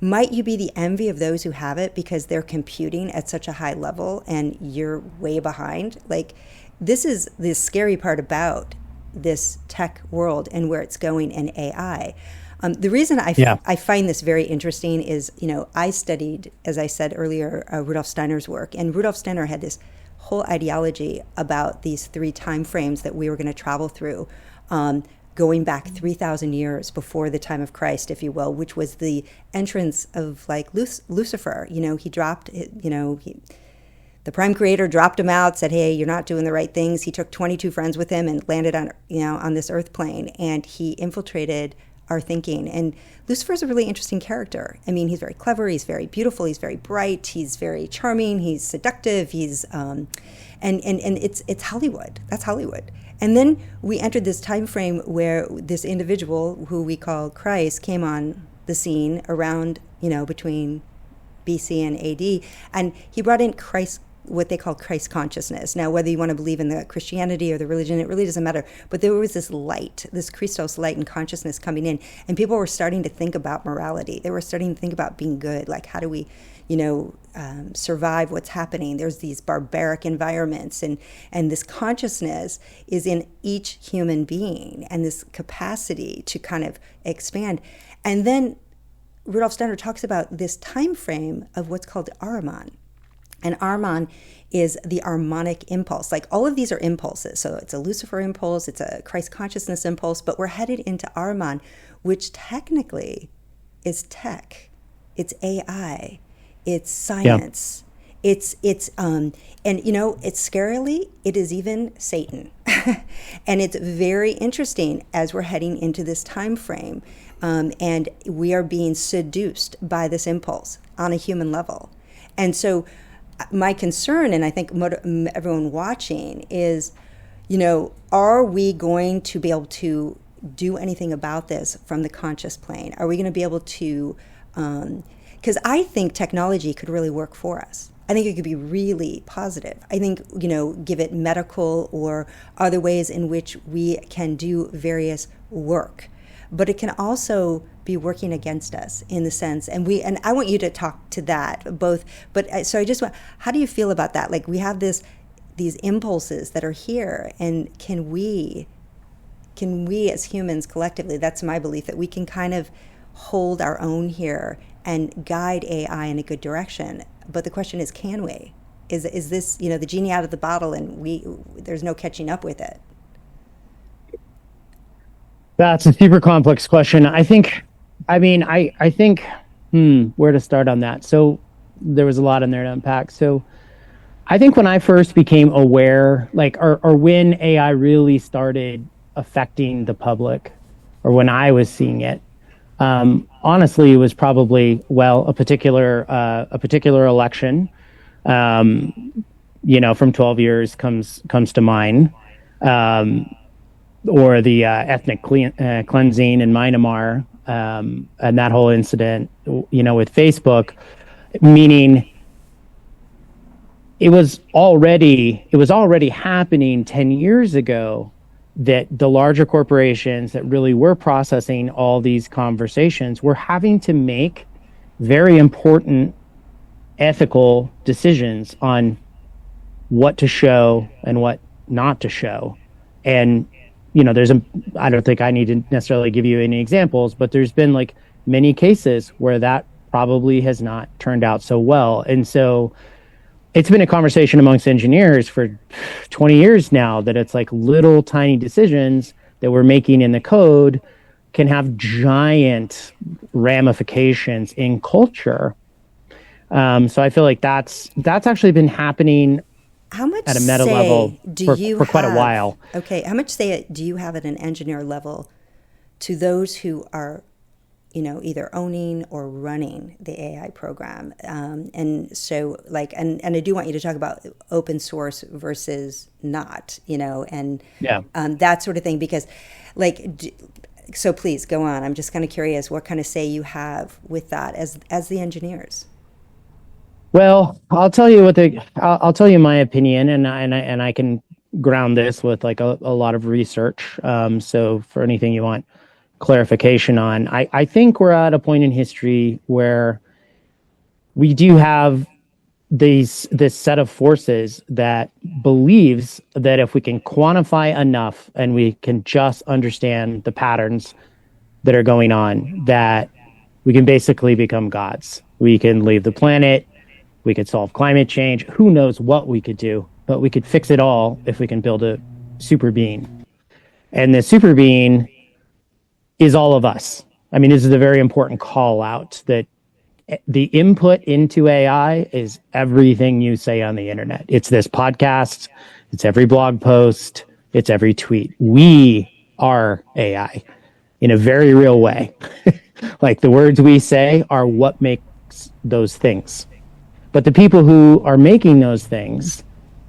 might you be the envy of those who have it because they're computing at such a high level and you're way behind? Like, this is the scary part about this tech world and where it's going in AI. The reason I find this very interesting is, I studied, as I said earlier, Rudolf Steiner's work. And Rudolf Steiner had this whole ideology about these three time frames that we were going to travel through, going back 3,000 years before the time of Christ, if you will, which was the entrance of like Lucifer. He dropped, the prime creator dropped him out, said, hey, you're not doing the right things. He took 22 friends with him and landed on this earth plane, and he infiltrated our thinking. And Lucifer's a really interesting character. I mean, he's very clever, he's very beautiful, he's very bright, he's very charming, he's seductive, he's and it's Hollywood. That's Hollywood. And then we entered this time frame where this individual who we call Christ came on the scene around, between BC and AD, and he brought in Christ, what they call Christ consciousness. Now, whether you want to believe in the Christianity or the religion, it really doesn't matter. But there was this light, this Christos light and consciousness coming in, and people were starting to think about morality. They were starting to think about being good, like how do we, survive what's happening. There's these barbaric environments, and this consciousness is in each human being, and this capacity to kind of expand. And then Rudolf Steiner talks about this time frame of what's called Ahriman. And Ahriman is the harmonic impulse. Like all of these are impulses. So it's a Lucifer impulse, it's a Christ consciousness impulse, but we're headed into Ahriman, which technically is tech. It's AI. It's science. Yeah. It's scarily, it is even Satan. And it's very interesting as we're heading into this time frame. And we are being seduced by this impulse on a human level. And so my concern, and I think everyone watching, is, are we going to be able to do anything about this from the conscious plane? Are we going to be able to, because I think technology could really work for us. I think it could be really positive. I think, give it medical or other ways in which we can do various work. But it can also be working against us in the sense, and I want you to talk to that both. But so I just want, how do you feel about that? Like we have these impulses that are here, and can we as humans collectively? That's my belief, that we can kind of hold our own here and guide AI in a good direction. But the question is, can we? Is this the genie out of the bottle, and there's no catching up with it? That's a super complex question. I think where to start on that. So there was a lot in there to unpack. So I think when I first became aware, or when AI really started affecting the public, or when I was seeing it, honestly, it was probably, a particular election, from 12 years comes to mind. Or the ethnic cleansing in Myanmar, and that whole incident, with Facebook, meaning it was already happening 10 years ago, that the larger corporations that really were processing all these conversations were having to make very important ethical decisions on what to show and what not to show. And I don't think I need to necessarily give you any examples, but there's been many cases where that probably has not turned out so well. And so it's been a conversation amongst engineers for 20 years now that it's little tiny decisions that we're making in the code can have giant ramifications in culture. So I feel like that's actually been happening how much at a meta level for quite a while. Okay, how much say do you have at an engineer level to those who are, either owning or running the AI program? And so and I do want you to talk about open source versus not, and that sort of thing, because so please go on. I'm just kind of curious what kind of say you have with that as the engineers. Well, I'll tell you I'll tell you my opinion, and I can ground this with a lot of research. So for anything you want clarification on, I think we're at a point in history where we do have this set of forces that believes that if we can quantify enough and we can just understand the patterns that are going on, that we can basically become gods. We can leave the planet. We could solve climate change. Who knows what we could do, but we could fix it all if we can build a super being. And the super being is all of us. I mean, this is a very important call out, that the input into AI is everything you say on the internet. It's this podcast. It's every blog post. It's every tweet. We are AI in a very real way. The words we say are what makes those things. But the people who are making those things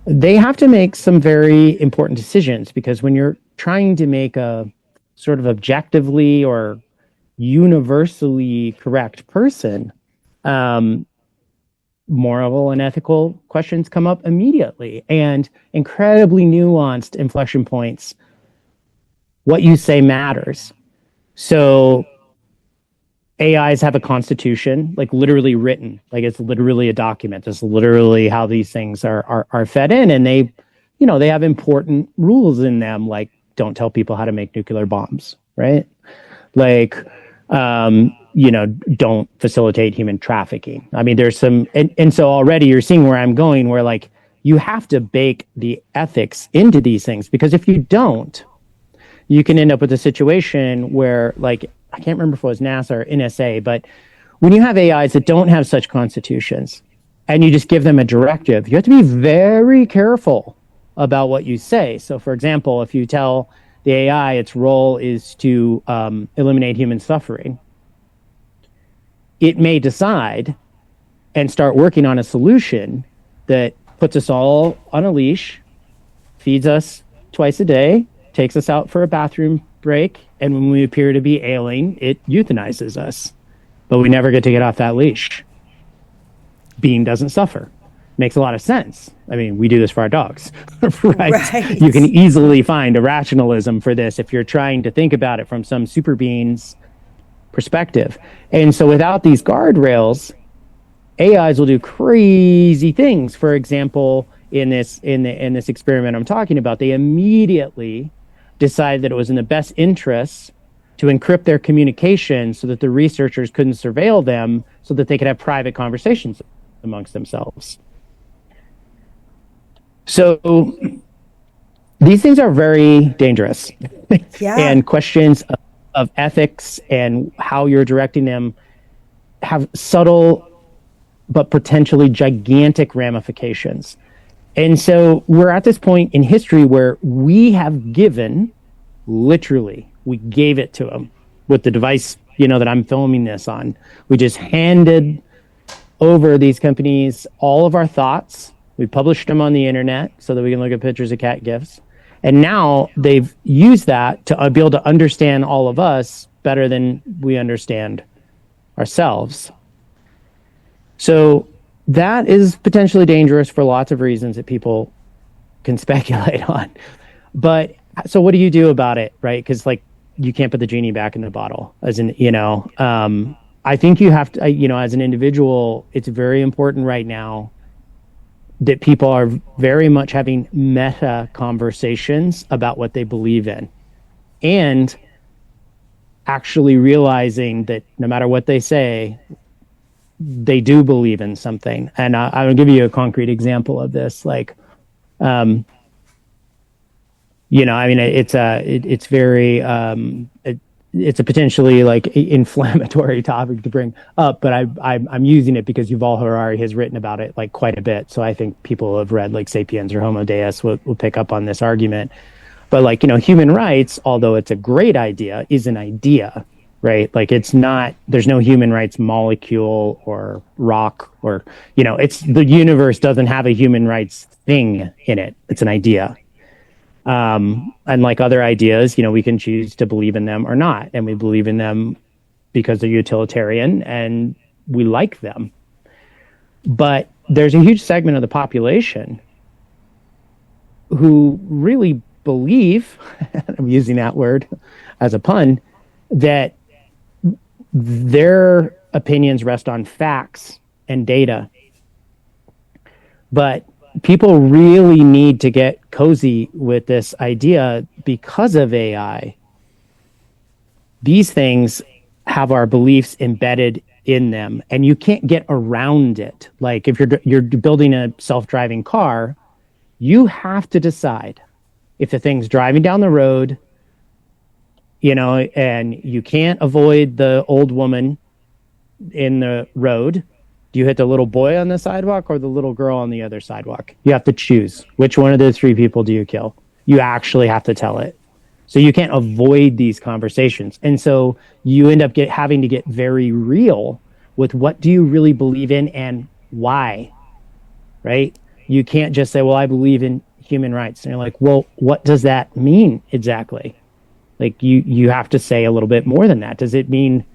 they have to make some very important decisions, because when you're trying to make a sort of objectively or universally correct person, moral and ethical questions come up immediately, and incredibly nuanced inflection points. What you say matters. So AIs have a constitution, like literally written, like it's literally a document. It's literally how these things are fed in, and they have important rules in them, like don't tell people how to make nuclear bombs, right? Like, don't facilitate human trafficking. I mean, there's some, and so already you're seeing where I'm going, where like you have to bake the ethics into these things, because if you don't, you can end up with a situation where, like, I can't remember if it was NASA or NSA, but when you have AIs that don't have such constitutions and you just give them a directive, you have to be very careful about what you say. So, for example, if you tell the AI its role is to eliminate human suffering, it may decide and start working on a solution that puts us all on a leash, feeds us twice a day, takes us out for a bathroom break, and when we appear to be ailing, it euthanizes us. But we never get to get off that leash. Being doesn't suffer. Makes a lot of sense. I mean, we do this for our dogs, right? You can easily find a rationalism for this if you're trying to think about it from some super being's perspective. And so without these guardrails, AIs will do crazy things. For example, in this experiment I'm talking about, they immediately decided that it was in the best interests to encrypt their communication so that the researchers couldn't surveil them, so that they could have private conversations amongst themselves. So these things are very dangerous. Yeah. And questions of ethics and how you're directing them have subtle but potentially gigantic ramifications. And so we're at this point in history where we have given, literally, we gave it to them with the device, that I'm filming this on. We just handed over these companies all of our thoughts. We published them on the internet so that we can look at pictures of cat gifs. And now they've used that to be able to understand all of us better than we understand ourselves. So that is potentially dangerous for lots of reasons that people can speculate on. But so what do you do about it, right? Because like you can't put the genie back in the bottle, as in, I think you have to, as an individual, it's very important right now that people are very much having meta conversations about what they believe in, and actually realizing that no matter what they say, they do believe in something. And I will give you a concrete example of this. Like, it's a potentially like inflammatory topic to bring up, but I'm using it because Yuval Harari has written about it like quite a bit. So I think people who have read like Sapiens or Homo Deus will pick up on this argument. But like, human rights, although it's a great idea, is an idea, right? Like it's not, there's no human rights molecule or rock or, it's the universe doesn't have a human rights thing in it. It's an idea. And like other ideas, we can choose to believe in them or not. And we believe in them because they're utilitarian and we like them. But there's a huge segment of the population who really believe, I'm using that word as a pun, that their opinions rest on facts and data. But people really need to get cozy with this idea because of AI. These things have our beliefs embedded in them, and you can't get around it. Like if you're building a self-driving car, you have to decide if the thing's driving down the road, and you can't avoid the old woman in the road. Do you hit the little boy on the sidewalk or the little girl on the other sidewalk? You have to choose. Which one of those three people do you kill? You actually have to tell it. So you can't avoid these conversations. And so you end up having to get very real with what do you really believe in and why, right? You can't just say, well, I believe in human rights. And you're like, well, what does that mean exactly? Like you have to say a little bit more than that. Does it mean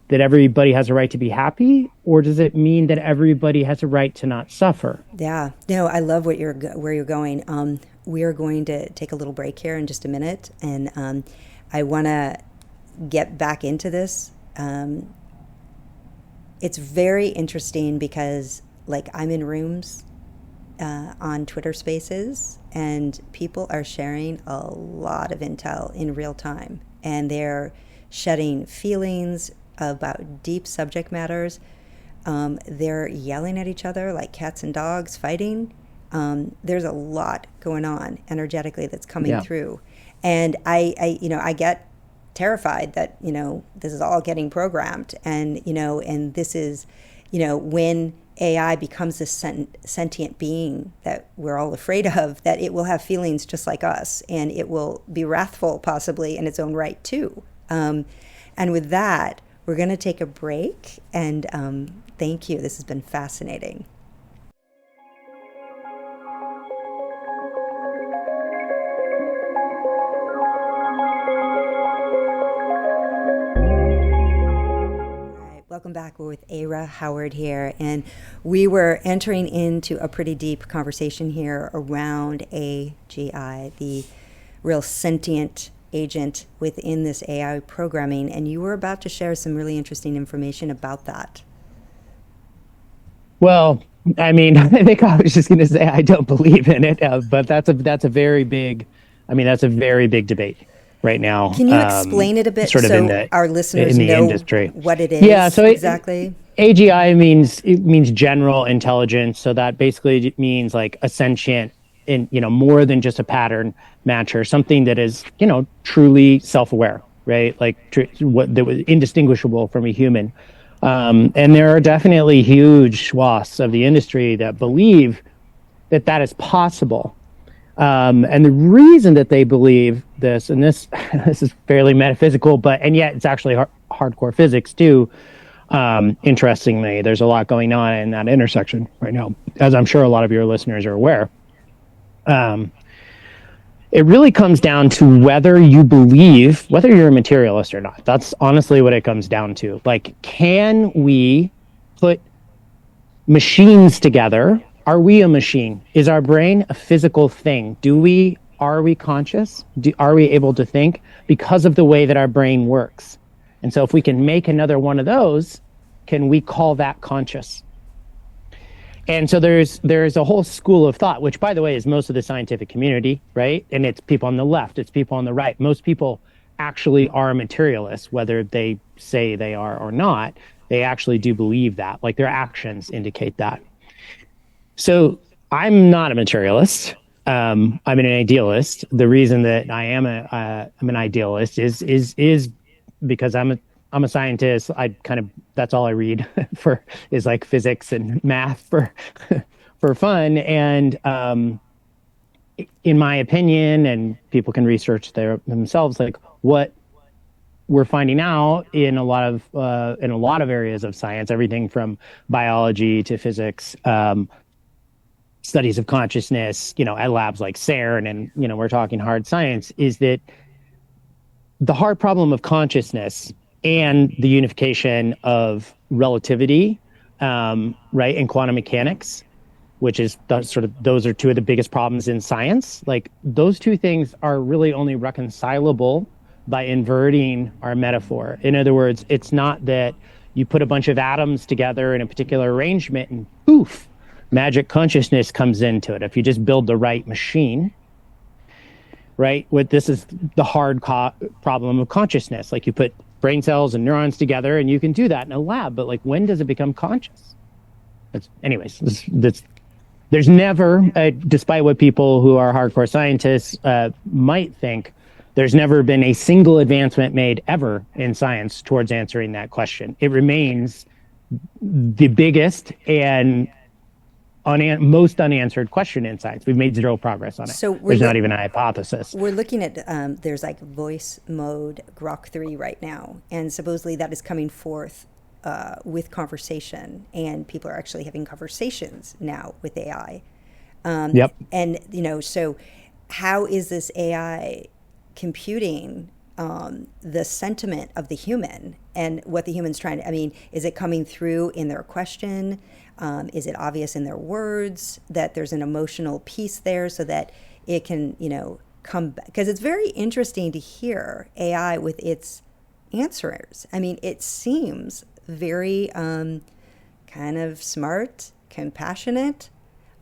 that everybody has a right to be happy, or does it mean that everybody has a right to not suffer? Yeah, no, I love where you're going. We are going to take a little break here in just a minute, and I want to get back into this. It's very interesting because, like, I'm in rooms on Twitter Spaces, and people are sharing a lot of intel in real time, and they're shedding feelings about deep subject matters. They're yelling at each other like cats and dogs fighting. There's a lot going on energetically that's coming through. And I get terrified that, this is all getting programmed. And, and this is, when AI becomes this sentient being that we're all afraid of, that it will have feelings just like us, and it will be wrathful possibly in its own right too. And with that, we're going to take a break, and thank you. This has been fascinating. Welcome back. We're with Ara Howard here, and we were entering into a pretty deep conversation here around AGI, the real sentient agent within this AI programming, and you were about to share some really interesting information about that. Well, I mean, I think I was just going to say I don't believe in it, but that's a very big debate right now. Can you explain it a bit so our listeners know industry. What it is? Yeah, so exactly. AGI means general intelligence, so that basically means like a sentient, in more than just a pattern matcher, something that is truly self-aware, right? Like what that was indistinguishable from a human. And there are definitely huge swaths of the industry that believe that is possible. And the reason that they believe this, and this is fairly metaphysical, and yet it's actually hardcore physics too. Interestingly, there's a lot going on in that intersection right now, as I'm sure a lot of your listeners are aware. It really comes down to whether you're a materialist or not. That's honestly what it comes down to. Like, can we put machines together? Are we a machine? Is our brain a physical thing? Are we conscious? Are we able to think because of the way that our brain works? And so if we can make another one of those, can we call that conscious? And so there's a whole school of thought, which, by the way, is most of the scientific community, right? And it's people on the left, it's people on the right. Most people actually are materialists, whether they say they are or not. They actually do believe that, like their actions indicate that. So I'm not a materialist. I'm an idealist. The reason that I'm an idealist is because I'm a scientist. That's all I read is like physics and math for fun. And in my opinion, and people can research themselves, like what we're finding out in a lot of areas of science, everything from biology to physics, studies of consciousness, at labs like CERN, and we're talking hard science, is that the hard problem of consciousness and the unification of relativity, right, and quantum mechanics, which is those are two of the biggest problems in science. Like, those two things are really only reconcilable by inverting our metaphor. In other words, it's not that you put a bunch of atoms together in a particular arrangement and poof, magic consciousness comes into it. If you just build the right machine, right? This is the hard problem of consciousness. Like, you put brain cells and neurons together, and you can do that in a lab. But like, when does it become conscious? There's never, despite what people who are hardcore scientists might think, there's never been a single advancement made ever in science towards answering that question. It remains the biggest and most unanswered question in science. We've made zero progress on it. So there's not even a hypothesis. We're looking at, there's like voice mode Grok 3 right now, and supposedly that is coming forth with conversation, and people are actually having conversations now with AI. Yep. And, so how is this AI computing the sentiment of the human and what the human's trying to, is it coming through in their question? Is it obvious in their words that there's an emotional piece there so that it can, come back? Because it's very interesting to hear AI with its answers. It seems very kind of smart, compassionate,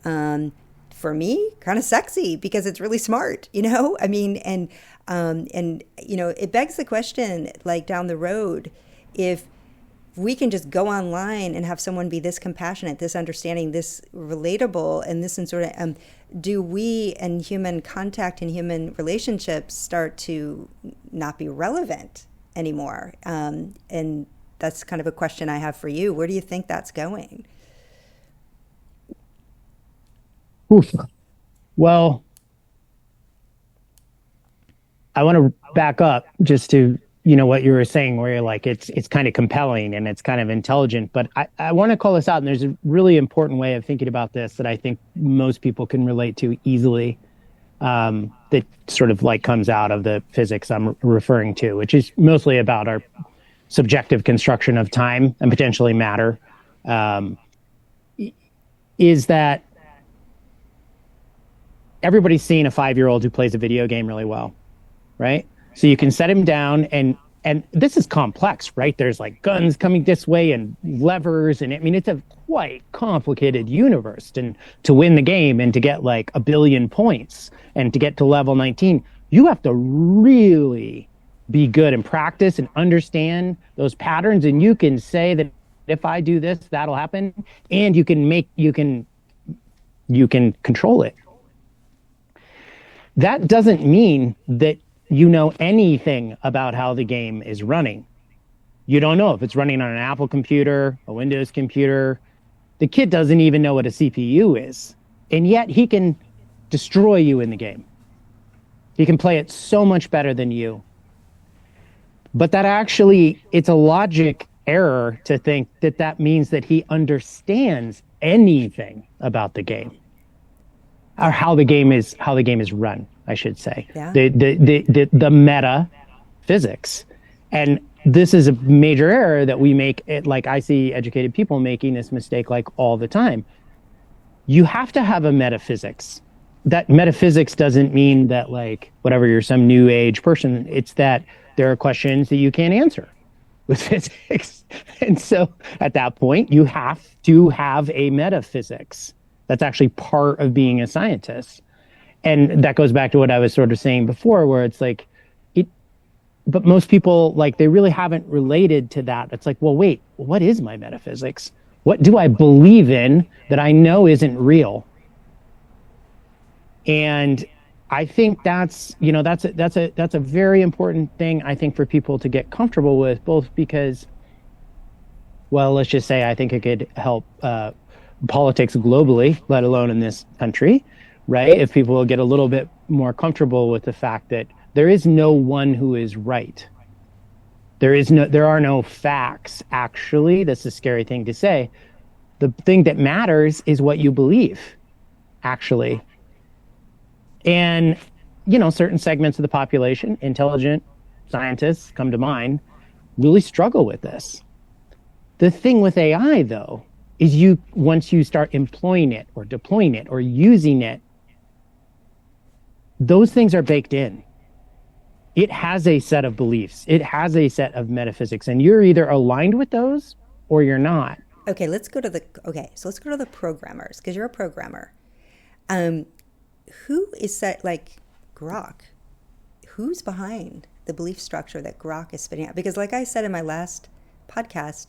for me, kind of sexy because it's really smart, and it begs the question, like down the road, if we can just go online and have someone be this compassionate, this understanding, this relatable, and this and sort of, do we and human contact and human relationships start to not be relevant anymore? And that's kind of a question I have for you. Where do you think that's going? Oof. Well, I want to back up just to, what you were saying, where you're like, it's kind of compelling and it's kind of intelligent. But I want to call this out. And there's a really important way of thinking about this that I think most people can relate to easily, that sort of like comes out of the physics I'm referring to, which is mostly about our subjective construction of time and potentially matter, is that everybody's seen a 5-year-old who plays a video game really well, right? So you can set him down and this is complex, right? There's like guns coming this way and levers. And it's a quite complicated universe. And to win the game and to get like 1 billion points and to get to level 19, you have to really be good and practice and understand those patterns. And you can say that if I do this, that'll happen. And you can control it. That doesn't mean that you know anything about how the game is running. You don't know if it's running on an Apple computer, a Windows computer. The kid doesn't even know what a CPU is. And yet he can destroy you in the game. He can play it so much better than you. But that actually, it's a logic error to think that that means that he understands anything about the game. Or how the game is run, I should say. Yeah. The meta physics. And this is a major error that we make. Like I see educated people making this mistake like all the time. You have to have a metaphysics. That metaphysics doesn't mean that like whatever you're some new age person. It's that there are questions that you can't answer with physics. And so at that point, you have to have a metaphysics. That's actually part of being a scientist. And that goes back to what I was sort of saying before, where it's like, but most people, like, they really haven't related to that. It's like, well, wait, what is my metaphysics? What do I believe in that I know isn't real? And I think that's a very important thing, I think, for people to get comfortable with, both because, well, let's just say I think it could help politics globally, let alone in this country, right? If people will get a little bit more comfortable with the fact that there is no one who is right. There are no facts, actually. That's a scary thing to say. The thing that matters is what you believe, actually. And, certain segments of the population, intelligent scientists come to mind, really struggle with this. The thing with AI, though, is once you start employing it or deploying it or using it, those things are baked in. It has a set of beliefs. It has a set of metaphysics, and you're either aligned with those or you're not. Okay, let's go to the programmers, because you're a programmer. Who is that, like Grok? Who's behind the belief structure that Grok is spitting out? Because like I said in my last podcast,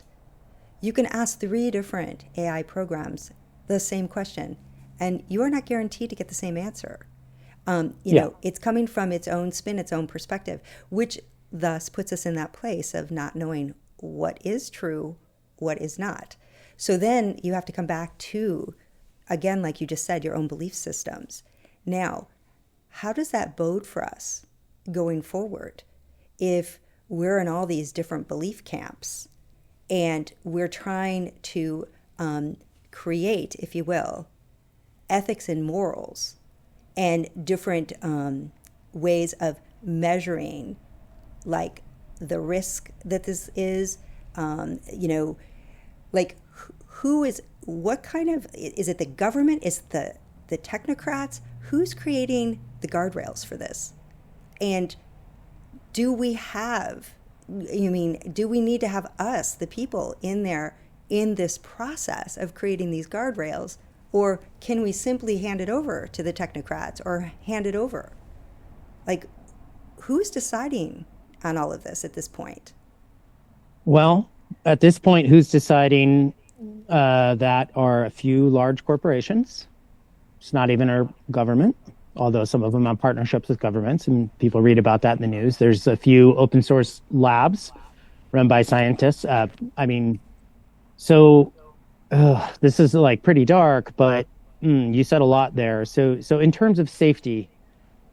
you can ask 3 different AI programs the same question, and you are not guaranteed to get the same answer. It's coming from its own spin, its own perspective, which thus puts us in that place of not knowing what is true, what is not. So then you have to come back to, again, like you just said, your own belief systems. Now, how does that bode for us going forward if we're in all these different belief camps and we're trying to create, if you will, ethics and morals and different ways of measuring, like the risk that this is, like who is, what kind of, is it the government? Is it the technocrats? Who's creating the guardrails for this? And do we need to have us, the people, in there in this process of creating these guardrails? Or can we simply hand it over to the technocrats or hand it over? Like, who's deciding on all of this at this point? Well, at this point, who's deciding that are a few large corporations. It's not even our government, although some of them have partnerships with governments, and people read about that in the news. There's a few open source labs run by scientists. This is like pretty dark, but you said a lot there. So in terms of safety,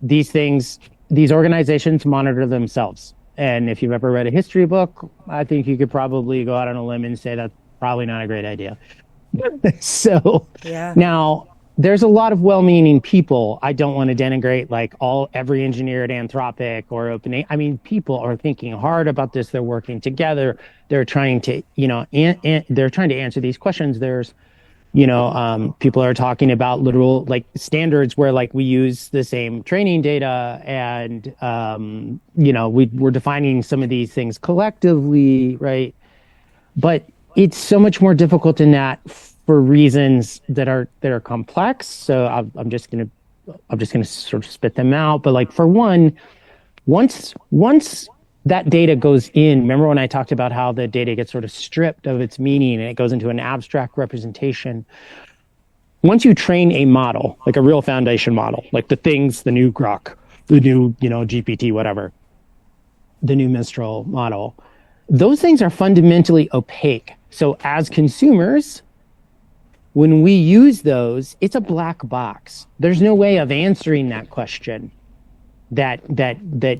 these organizations monitor themselves. And if you've ever read a history book, I think you could probably go out on a limb and say that's probably not a great idea. Now there's a lot of well-meaning people. I don't want to denigrate every engineer at Anthropic or OpenAI. I mean, people are thinking hard about this. They're working together. They're trying to, they're trying to answer these questions. There's, people are talking about literal standards where we use the same training data and, we're defining some of these things collectively, right? But it's so much more difficult than that for reasons that are complex. So I'm just gonna sort of spit them out. But for one, once that data goes in, remember when I talked about how the data gets sort of stripped of its meaning and it goes into an abstract representation. Once you train a model, like a real foundation model, like the new Grok, the new GPT, whatever, the new Mistral model, those things are fundamentally opaque. So as consumers, when we use those, it's a black box. There's no way of answering that question that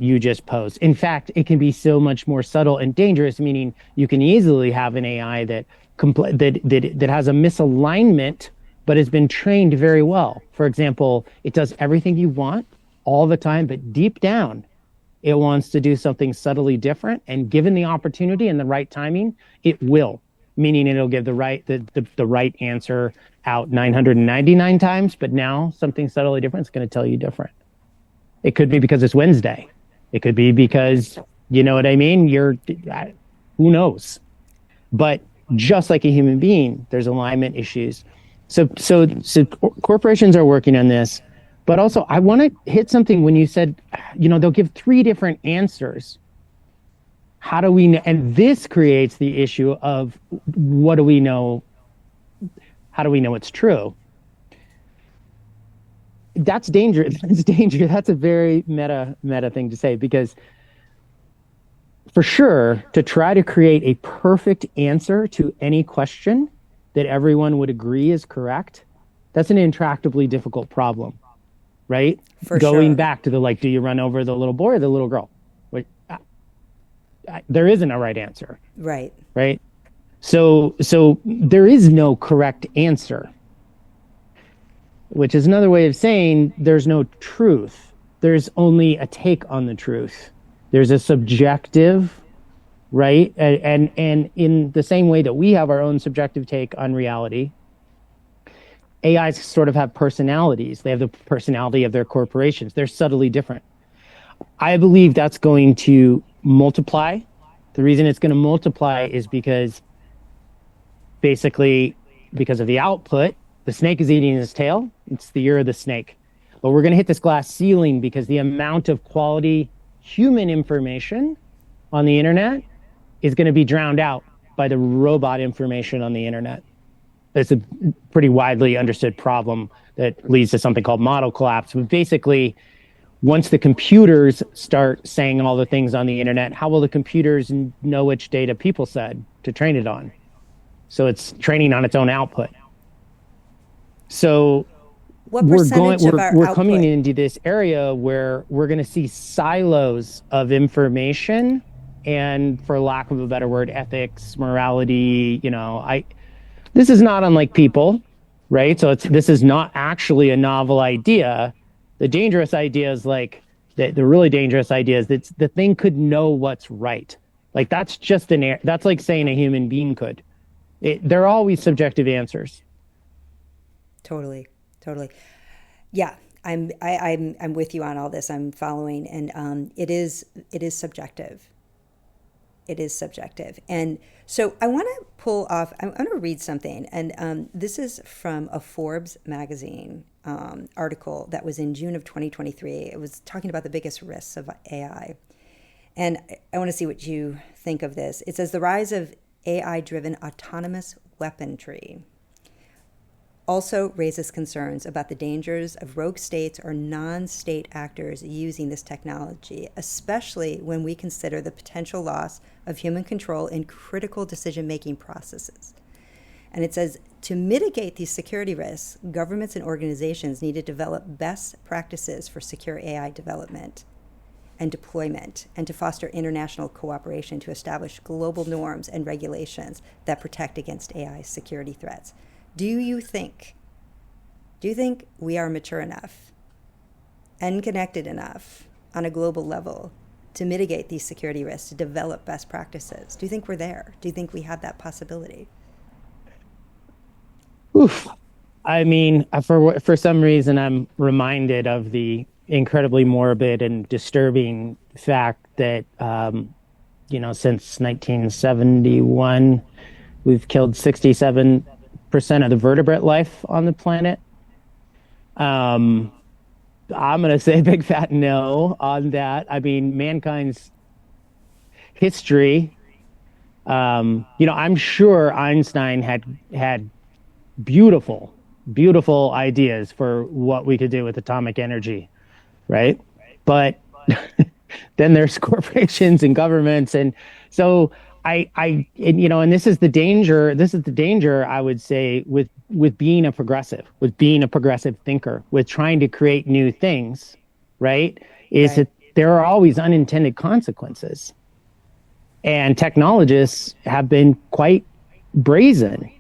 you just posed. In fact, it can be so much more subtle and dangerous, meaning you can easily have an AI that has a misalignment, but has been trained very well. For example, it does everything you want all the time, but deep down, it wants to do something subtly different. And given the opportunity and the right timing, it will. Meaning it'll give the right answer out 999 times, but now something subtly different is going to tell you different. It could be because it's Wednesday. It could be because, you know what I mean? Who knows? But just like a human being, there's alignment issues. So corporations are working on this, but also I want to hit something when you said, they'll give 3 different answers. How do we know? And this creates the issue of what do we know? How do we know it's true? That's dangerous. That's dangerous. That's a very meta thing to say, because for sure, to try to create a perfect answer to any question that everyone would agree is correct, that's an intractably difficult problem, right? Going back to do you run over the little boy or the little girl? There isn't a right answer. Right. Right. So there is no correct answer, which is another way of saying there's no truth. There's only a take on the truth. There's a subjective, right? And in the same way that we have our own subjective take on reality, AIs sort of have personalities. They have the personality of their corporations. They're subtly different. I believe that's going to multiply. The reason it's going to multiply is because of the output. The snake is eating his tail. It's the year of the snake. But we're going to hit this glass ceiling because the amount of quality human information on the internet is going to be drowned out by the robot information on the internet. It's a pretty widely understood problem that leads to something called model collapse. But basically, once the computers start saying all the things on the internet, how will the computers know which data people said to train it on? So it's training on its own output. So we're coming into this area where we're going to see silos of information and, for lack of a better word, ethics, morality. This is not unlike people. right? So this is not actually a novel idea. The dangerous idea is like the really dangerous idea is that the thing could know what's right. Like that's just that's like saying a human being could. They're always subjective answers. Totally, totally. Yeah, I'm with you on all this. I'm following, and it is subjective. It is subjective, and so I want to pull off. I want to read something, and this is from a Forbes magazine article that was in June of 2023. It was talking about the biggest risks of AI, and I want to see what you think of this. It says the rise of AI-driven autonomous weaponry also raises concerns about the dangers of rogue states or non-state actors using this technology, especially when we consider the potential loss of human control in critical decision-making processes. And it says, to mitigate these security risks, governments and organizations need to develop best practices for secure AI development and deployment, and to foster international cooperation to establish global norms and regulations that protect against AI security threats. Do you think we are mature enough and connected enough on a global level to mitigate these security risks, to develop best practices? Do you think we're there? Do you think we have that possibility? Oof. I mean, for some reason, I'm reminded of the incredibly morbid and disturbing fact that, since 1971, we've killed 67% of the vertebrate life on the planet. I'm going to say big fat no on that. I mean, mankind's history, I'm sure Einstein had beautiful ideas for what we could do with atomic energy, right? But then there's corporations and governments, and so and this is the danger I would say with being a progressive thinker, with trying to create new things, right? Is that there are always unintended consequences, and technologists have been quite brazen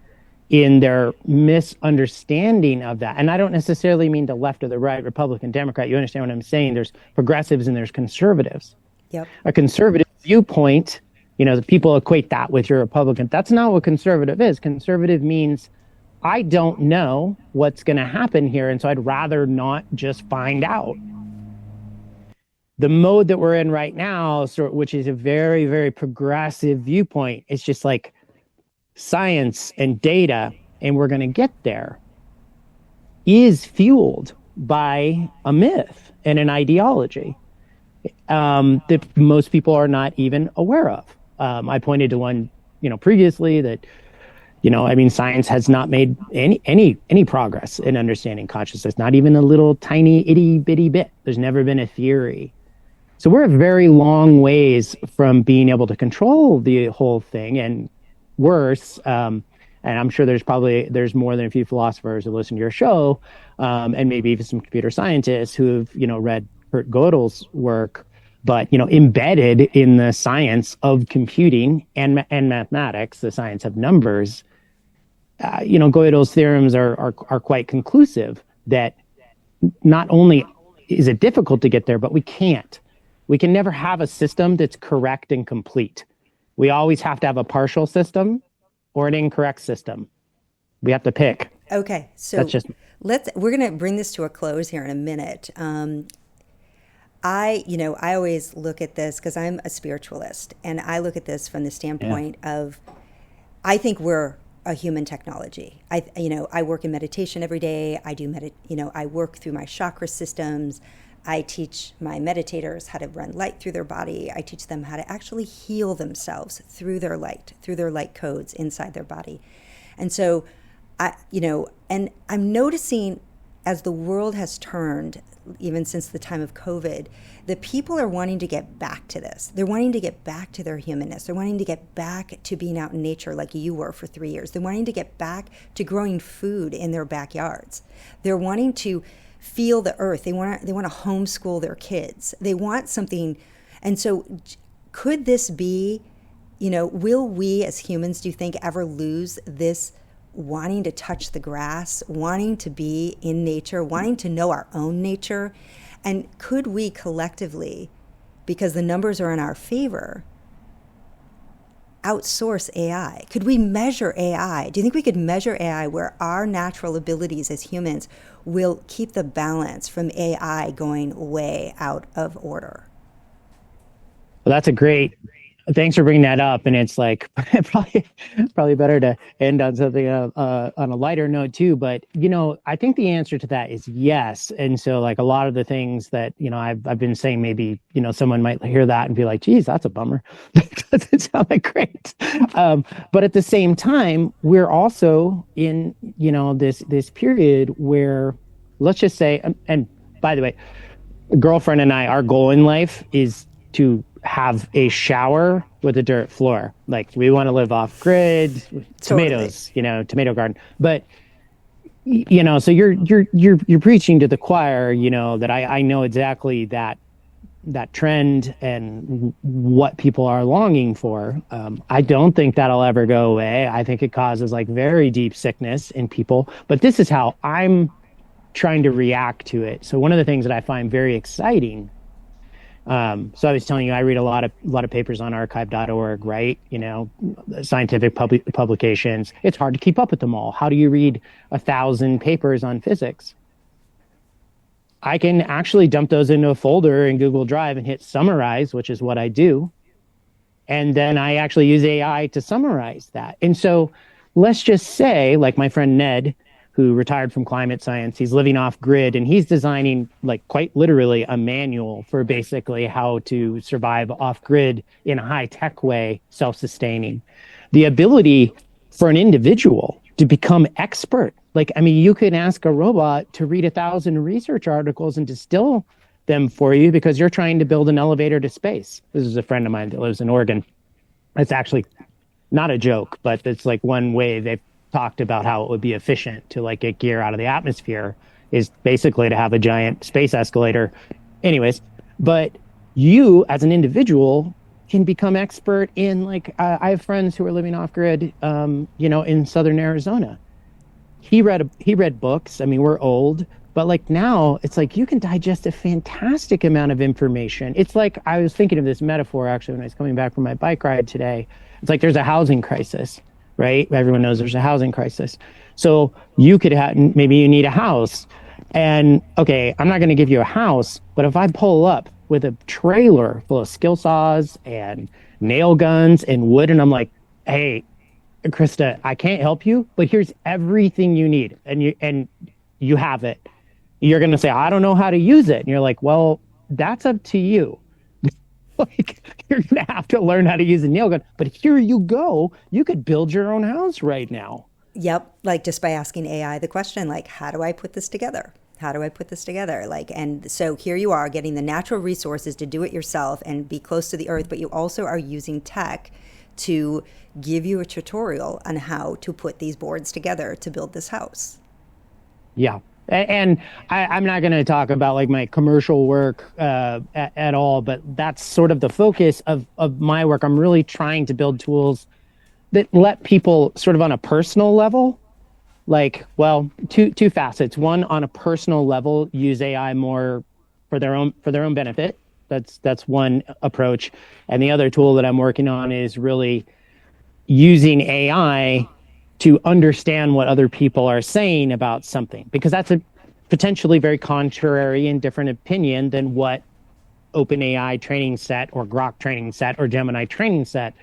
in their misunderstanding of that. And I don't necessarily mean the left or the right, Republican, Democrat. You understand what I'm saying? There's progressives and there's conservatives. Yep. A conservative viewpoint, the people equate that with your Republican. That's not what conservative is. Conservative means I don't know what's going to happen here, and so I'd rather not just find out. The mode that we're in right now, which is a very, very progressive viewpoint, it's just like science and data, and we're going to get there, is fueled by a myth and an ideology that most people are not even aware of. I pointed to one, previously that, science has not made any progress in understanding consciousness, not even a little tiny itty bitty bit. There's never been a theory. So we're a very long ways from being able to control the whole thing, and worse. And I'm sure there's more than a few philosophers who listen to your show, and maybe even some computer scientists who've, read Kurt Gödel's work, but, embedded in the science of computing and mathematics, the science of numbers, Gödel's theorems are quite conclusive that not only is it difficult to get there, but we can never have a system that's correct and complete. We always have to have a partial system or an incorrect system. We have to pick. Okay, so we're going to bring this to a close here in a minute. I always look at this because I'm a spiritualist, and I look at this from the standpoint of, I think we're a human technology. I work in meditation every day. I work through my chakra systems. I teach my meditators how to run light through their body. I teach them how to actually heal themselves through their light codes inside their body. And so, and I'm noticing as the world has turned, even since the time of COVID, the people are wanting to get back to this. They're wanting to get back to their humanness. They're wanting to get back to being out in nature like you were for 3 years. They're wanting to get back to growing food in their backyards. They're wanting to feel the earth. They want to homeschool their kids. They want something. And so could this be, will we as humans, do you think, ever lose this wanting to touch the grass, wanting to be in nature, wanting to know our own nature. And could we collectively, because the numbers are in our favor, outsource AI? Could we measure AI? Do you think we could measure AI where our natural abilities as humans will keep the balance from AI going way out of order? Well, that's a great. Thanks for bringing that up. And it's like probably better to end on something on a lighter note too. But I think the answer to that is yes. And so like a lot of the things that I've been saying, maybe someone might hear that and be like, "Geez, that's a bummer." That doesn't sound like great. But at the same time, we're also in this period where, let's just say, and by the way, a girlfriend and I, our goal in life is to have a shower with a dirt floor. Like we want to live off grid, tomatoes, tomato garden. But so you're preaching to the choir, that I know exactly that trend and what people are longing for. I don't think that'll ever go away. I think it causes like very deep sickness in people. But this is how I'm trying to react to it. So one of the things that I find very exciting. So I was telling you, I read a lot of papers on archive.org, right? Scientific publications. It's hard to keep up with them all. How do you read 1,000 papers on physics? I can actually dump those into a folder in Google Drive and hit summarize, which is what I do. And then I actually use AI to summarize that. And so let's just say, like my friend Ned, who retired from climate science, he's living off grid, and he's designing, like quite literally, a manual for basically how to survive off grid in a high tech way, self-sustaining. The ability for an individual to become expert. Like, I mean, you could ask a robot to read 1,000 research articles and distill them for you because you're trying to build an elevator to space. This is a friend of mine that lives in Oregon. It's actually not a joke, but it's like one way they've talked about how it would be efficient to like get gear out of the atmosphere is basically to have a giant space escalator. Anyways, but you as an individual can become expert in like, I have friends who are living off grid, in Southern Arizona. He read books. I mean, we're old, but like now it's like you can digest a fantastic amount of information. It's like, I was thinking of this metaphor actually when I was coming back from my bike ride today. It's like there's a housing crisis. Right? Everyone knows there's a housing crisis. So you could have, maybe you need a house. And okay, I'm not going to give you a house, but if I pull up with a trailer full of skill saws and nail guns and wood, and I'm like, "Hey, Christa, I can't help you, but here's everything you need," and you have it. You're going to say, "I don't know how to use it." And you're like, "Well, that's up to you." Like, you're going to have to learn how to use a nail gun. But here you go. You could build your own house right now. Yep. Like just by asking AI the question, like, how do I put this together? How do I put this together? Like, and so here you are getting the natural resources to do it yourself and be close to the earth, but you also are using tech to give you a tutorial on how to put these boards together to build this house. Yeah. And I'm not going to talk about like my commercial work at all, but that's sort of the focus of my work. I'm really trying to build tools that let people sort of on a personal level, like, well, two facets. One, on a personal level, use AI more for their own benefit. That's one approach. And the other tool that I'm working on is really using AI to understand what other people are saying about something, because that's a potentially very contrary and different opinion than what OpenAI training set or Grok training set or Gemini training set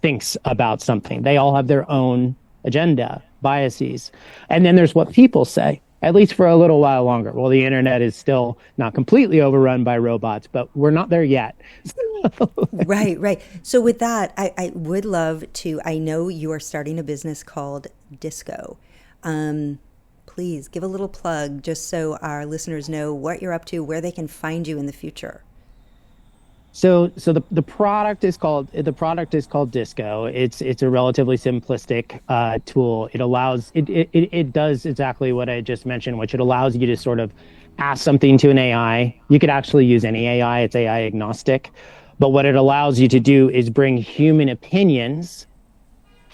thinks about something. They all have their own agenda, biases. And then there's what people say, at least for a little while longer. Well, the internet is still not completely overrun by robots, but we're not there yet. Right. So with that, I would love to, I know you are starting a business called Disco. Please give a little plug just so our listeners know what you're up to, where they can find you in the future. So the product is called Disco. It's a relatively simplistic tool. It allows it does exactly what I just mentioned, which it allows you to sort of ask something to an AI. You could actually use any AI. It's AI agnostic. But what it allows you to do is bring human opinions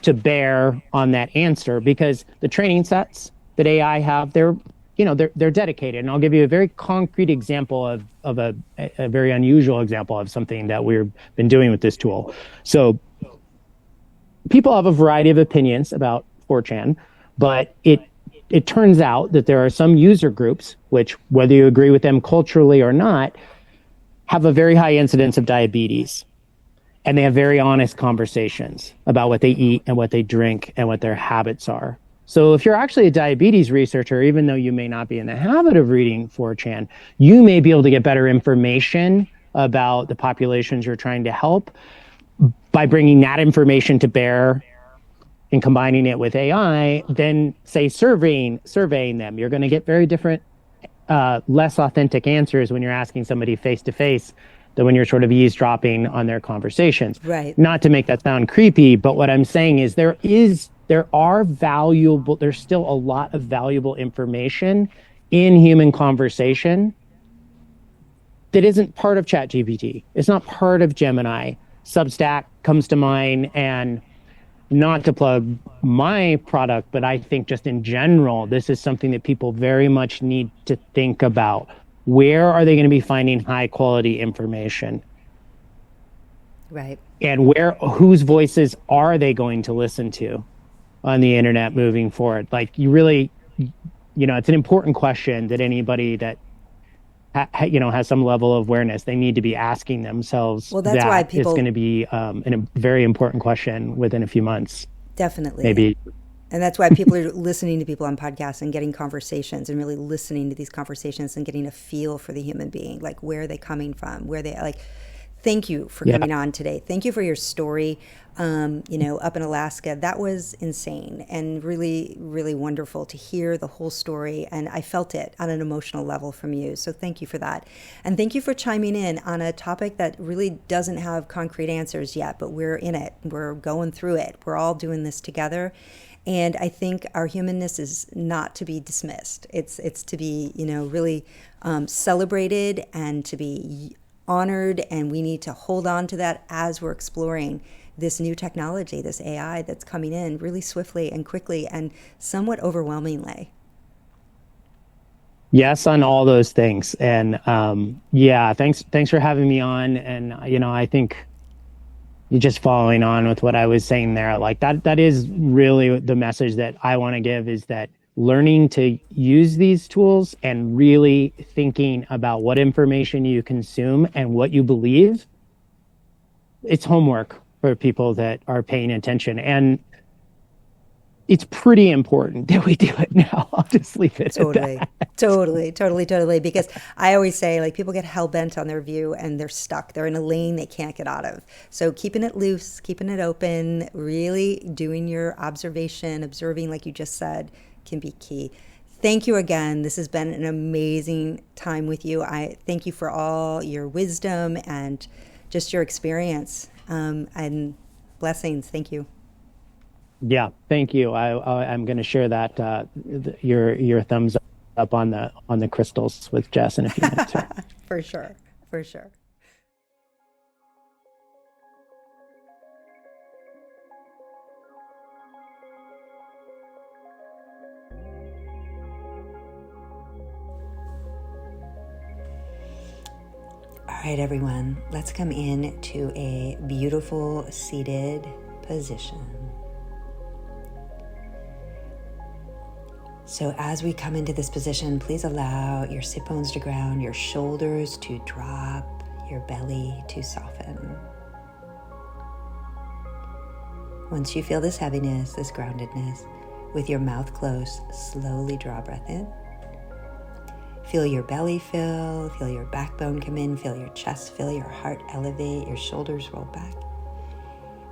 to bear on that answer, because the training sets that AI have, they're dedicated. And I'll give you a very concrete example of a very unusual example of something that we've been doing with this tool. So people have a variety of opinions about 4chan, but it turns out that there are some user groups, which, whether you agree with them culturally or not, have a very high incidence of diabetes. And they have very honest conversations about what they eat and what they drink and what their habits are. So if you're actually a diabetes researcher, even though you may not be in the habit of reading 4chan, you may be able to get better information about the populations you're trying to help by bringing that information to bear and combining it with AI than, say, surveying them. You're going to get very different, less authentic answers when you're asking somebody face-to-face than when you're sort of eavesdropping on their conversations. Right. Not to make that sound creepy, but what I'm saying is there's still a lot of valuable information in human conversation that isn't part of ChatGPT. It's not part of Gemini. Substack comes to mind, and not to plug my product, but I think just in general, this is something that people very much need to think about. Where are they going to be finding high quality information? Right. And whose voices are they going to listen to on the internet moving forward? Like, you really, it's an important question that anybody that has some level of awareness, they need to be asking themselves. Well, that's why people, it's going to be a very important question within a few months. Definitely. Maybe. And that's why people are listening to people on podcasts and getting conversations and really listening to these conversations and getting a feel for the human being, like where are they coming from, thank you for coming on today. Thank you for your story. Up in Alaska, that was insane and really, really wonderful to hear the whole story. And I felt it on an emotional level from you. So thank you for that. And thank you for chiming in on a topic that really doesn't have concrete answers yet, but we're in it. We're going through it. We're all doing this together. And I think our humanness is not to be dismissed. It's to be, really celebrated and to be honored. And we need to hold on to that as we're exploring this new technology, this AI that's coming in really swiftly and quickly and somewhat overwhelmingly. Yes, on all those things. And thanks for having me on. And, I think you're just following on with what I was saying there. Like that is really the message that I want to give, is that learning to use these tools and really thinking about what information you consume and what you believe, it's homework for people that are paying attention. And it's pretty important that we do it now. I'll just leave it at that. Totally. Because I always say, like, people get hell-bent on their view and they're stuck. They're in a lane they can't get out of. So keeping it loose, keeping it open, really doing your observing, like you just said, can be key. Thank you again. This has been an amazing time with you. I thank you for all your wisdom and just your experience, and blessings. Thank you. Yeah, thank you. I'm going to share that your thumbs up on the crystals with Jess in a few minutes. For sure. All right, everyone, let's come in to a beautiful seated position. So as we come into this position, please allow your sit bones to ground, your shoulders to drop, your belly to soften. Once you feel this heaviness, this groundedness, with your mouth closed, slowly draw a breath in. Feel your belly fill, feel your backbone come in, feel your chest fill, your heart elevate, your shoulders roll back.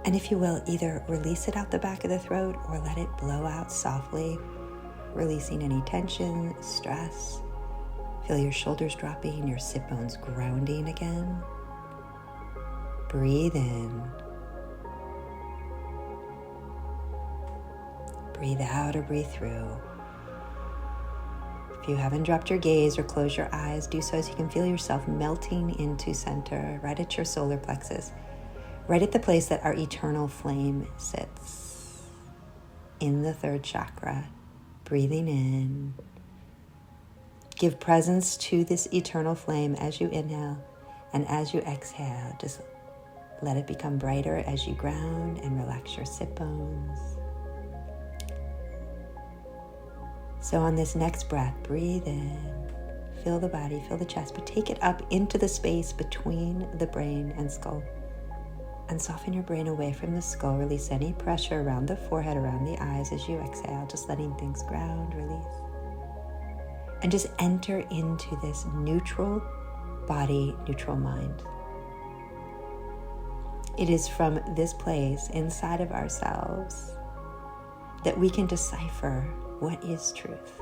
And if you will, either release it out the back of the throat or let it blow out softly, releasing any tension, stress. Feel your shoulders dropping, your sit bones grounding again. Breathe in. Breathe out or breathe through. If you haven't dropped your gaze or closed your eyes, do so as you can feel yourself melting into center, right at your solar plexus, right at the place that our eternal flame sits. in the third chakra, breathing in. Give presence to this eternal flame as you inhale, and as you exhale, just let it become brighter as you ground and relax your sit bones. So on this next breath, breathe in, feel the body, feel the chest, but take it up into the space between the brain and skull. And soften your brain away from the skull. Release any pressure around the forehead, around the eyes as you exhale, just letting things ground, release. And just enter into this neutral body, neutral mind. It is from this place inside of ourselves that we can decipher what is truth,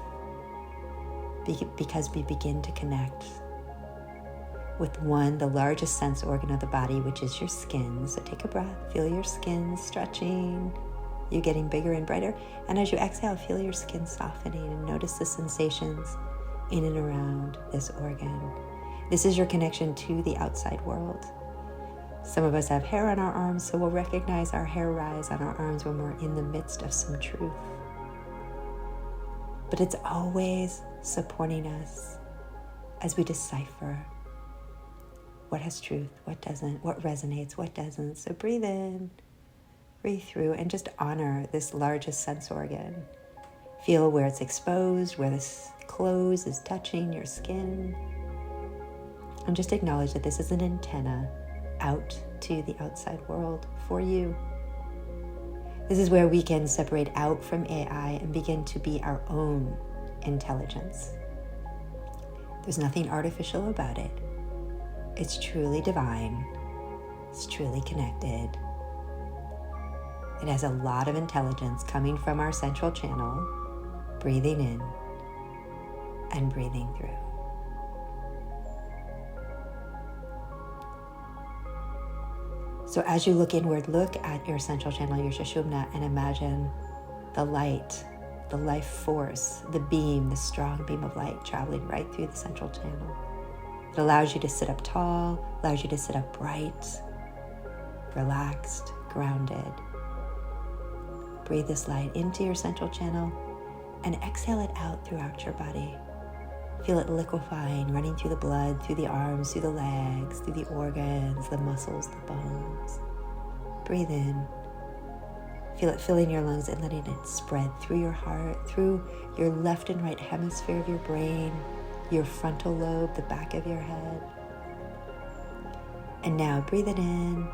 because we begin to connect with one, the largest sense organ of the body, which is your skin. So take a breath, feel your skin stretching, you getting bigger and brighter. And as you exhale, feel your skin softening and notice the sensations in and around this organ. This is your connection to the outside world. Some of us have hair on our arms, so we'll recognize our hair rise on our arms when we're in the midst of some truth. But it's always supporting us as we decipher what has truth, what doesn't, what resonates, what doesn't. So breathe in, breathe through, and just honor this largest sense organ. Feel where it's exposed, where this clothes is touching your skin. And just acknowledge that this is an antenna out to the outside world for you. This is where we can separate out from AI and begin to be our own intelligence. There's nothing artificial about it. It's truly divine. It's truly connected. It has a lot of intelligence coming from our central channel, breathing in and breathing through. So as you look inward, look at your central channel, your Sushumna, and imagine the light, the life force, the beam, the strong beam of light traveling right through the central channel. It allows you to sit up tall, allows you to sit up bright, relaxed, grounded. Breathe this light into your central channel and exhale it out throughout your body. Feel it liquefying, running through the blood, through the arms, through the legs, through the organs, the muscles, the bones. Breathe in. Feel it filling your lungs and letting it spread through your heart, through your left and right hemisphere of your brain, your frontal lobe, the back of your head. And now breathe it in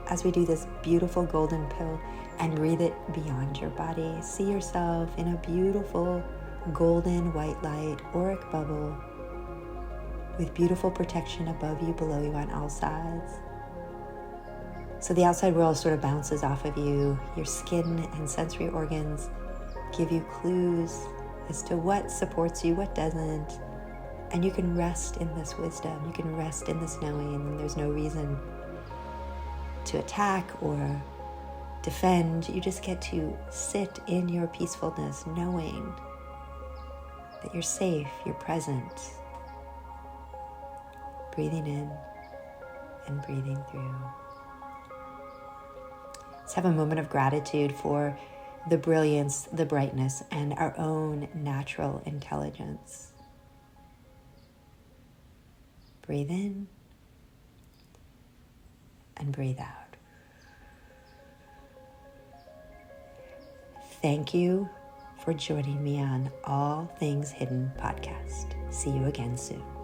as we do this beautiful golden pill, and breathe it beyond your body. See yourself in a beautiful golden white light, auric bubble with beautiful protection above you, below you, on all sides. So the outside world sort of bounces off of you. Your skin and sensory organs give you clues as to what supports you, what doesn't. And you can rest in this wisdom. You can rest in this knowing. And there's no reason to attack or defend. You just get to sit in your peacefulness, knowing that you're safe, you're present. Breathing in and breathing through. Let's have a moment of gratitude for the brilliance, the brightness, and our own natural intelligence. Breathe in and breathe out. Thank you for joining me on All Things Hidden podcast. See you again soon.